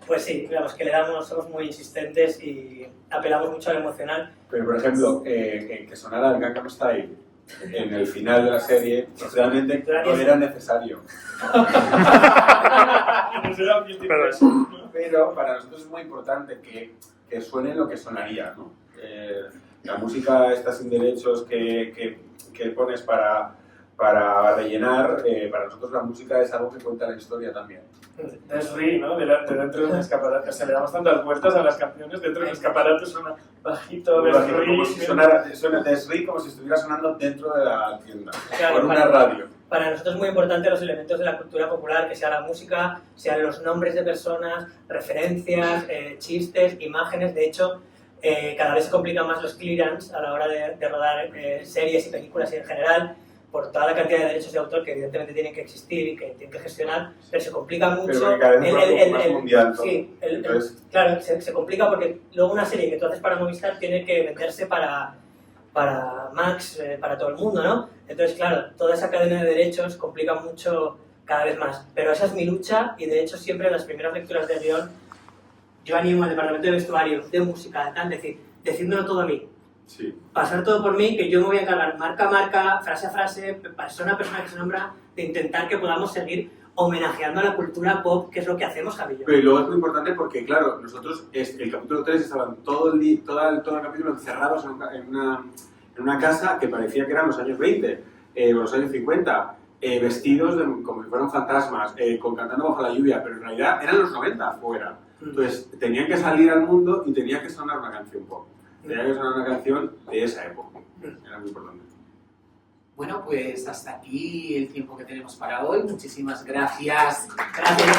Pues sí, digamos que somos muy insistentes y apelamos mucho al emocional. Pero, por ejemplo, que sonara el Gangnam Style en el final de la serie, realmente no era necesario. Pero para nosotros es muy importante que suene lo que sonaría, ¿no? La música está sin derechos que pones para rellenar, para nosotros la música es algo que cuenta la historia también. Es ¿no? Dentro de un escaparate. O sea, le damos tantas vueltas a las canciones, dentro de un escaparate suena bajito, como si suena Desri, como si estuviera sonando dentro de la tienda, claro, por una radio. Para nosotros es muy importante los elementos de la cultura popular, que sea la música, sean los nombres de personas, referencias, chistes, imágenes. De hecho, cada vez se complican más los clearance a la hora de rodar series y películas y en general, por toda la cantidad de derechos de autor que evidentemente tienen que existir y que tienen que gestionar, pero se complica mucho. Pero cada vez es más mundial. Sí, claro, se complica porque luego una serie que tú haces para Movistar tiene que venderse para Max, para todo el mundo, ¿no? Entonces, claro, toda esa cadena de derechos complica mucho cada vez más. Pero esa es mi lucha y de hecho siempre en las primeras lecturas de guión yo animo al departamento de vestuario, de música, de tal, decídmelo todo a mí. Sí. Pasar todo por mí, que yo me voy a encargar marca a marca, frase a frase, persona a persona que se nombra, de intentar que podamos seguir homenajeando a la cultura pop, que es lo que hacemos, Javi. Pero y luego es muy importante porque, claro, nosotros, el capítulo 3 estaban todo el capítulo encerrados en una casa que parecía que eran los años 20, los años 50, vestidos como si fueran fantasmas, cantando bajo la lluvia, pero en realidad eran los 90 afuera. Entonces, tenían que salir al mundo y tenía que sonar una canción pop. Tenía que sonar una canción de esa época. Era muy importante. Bueno, pues hasta aquí el tiempo que tenemos para hoy. Muchísimas gracias. Gracias.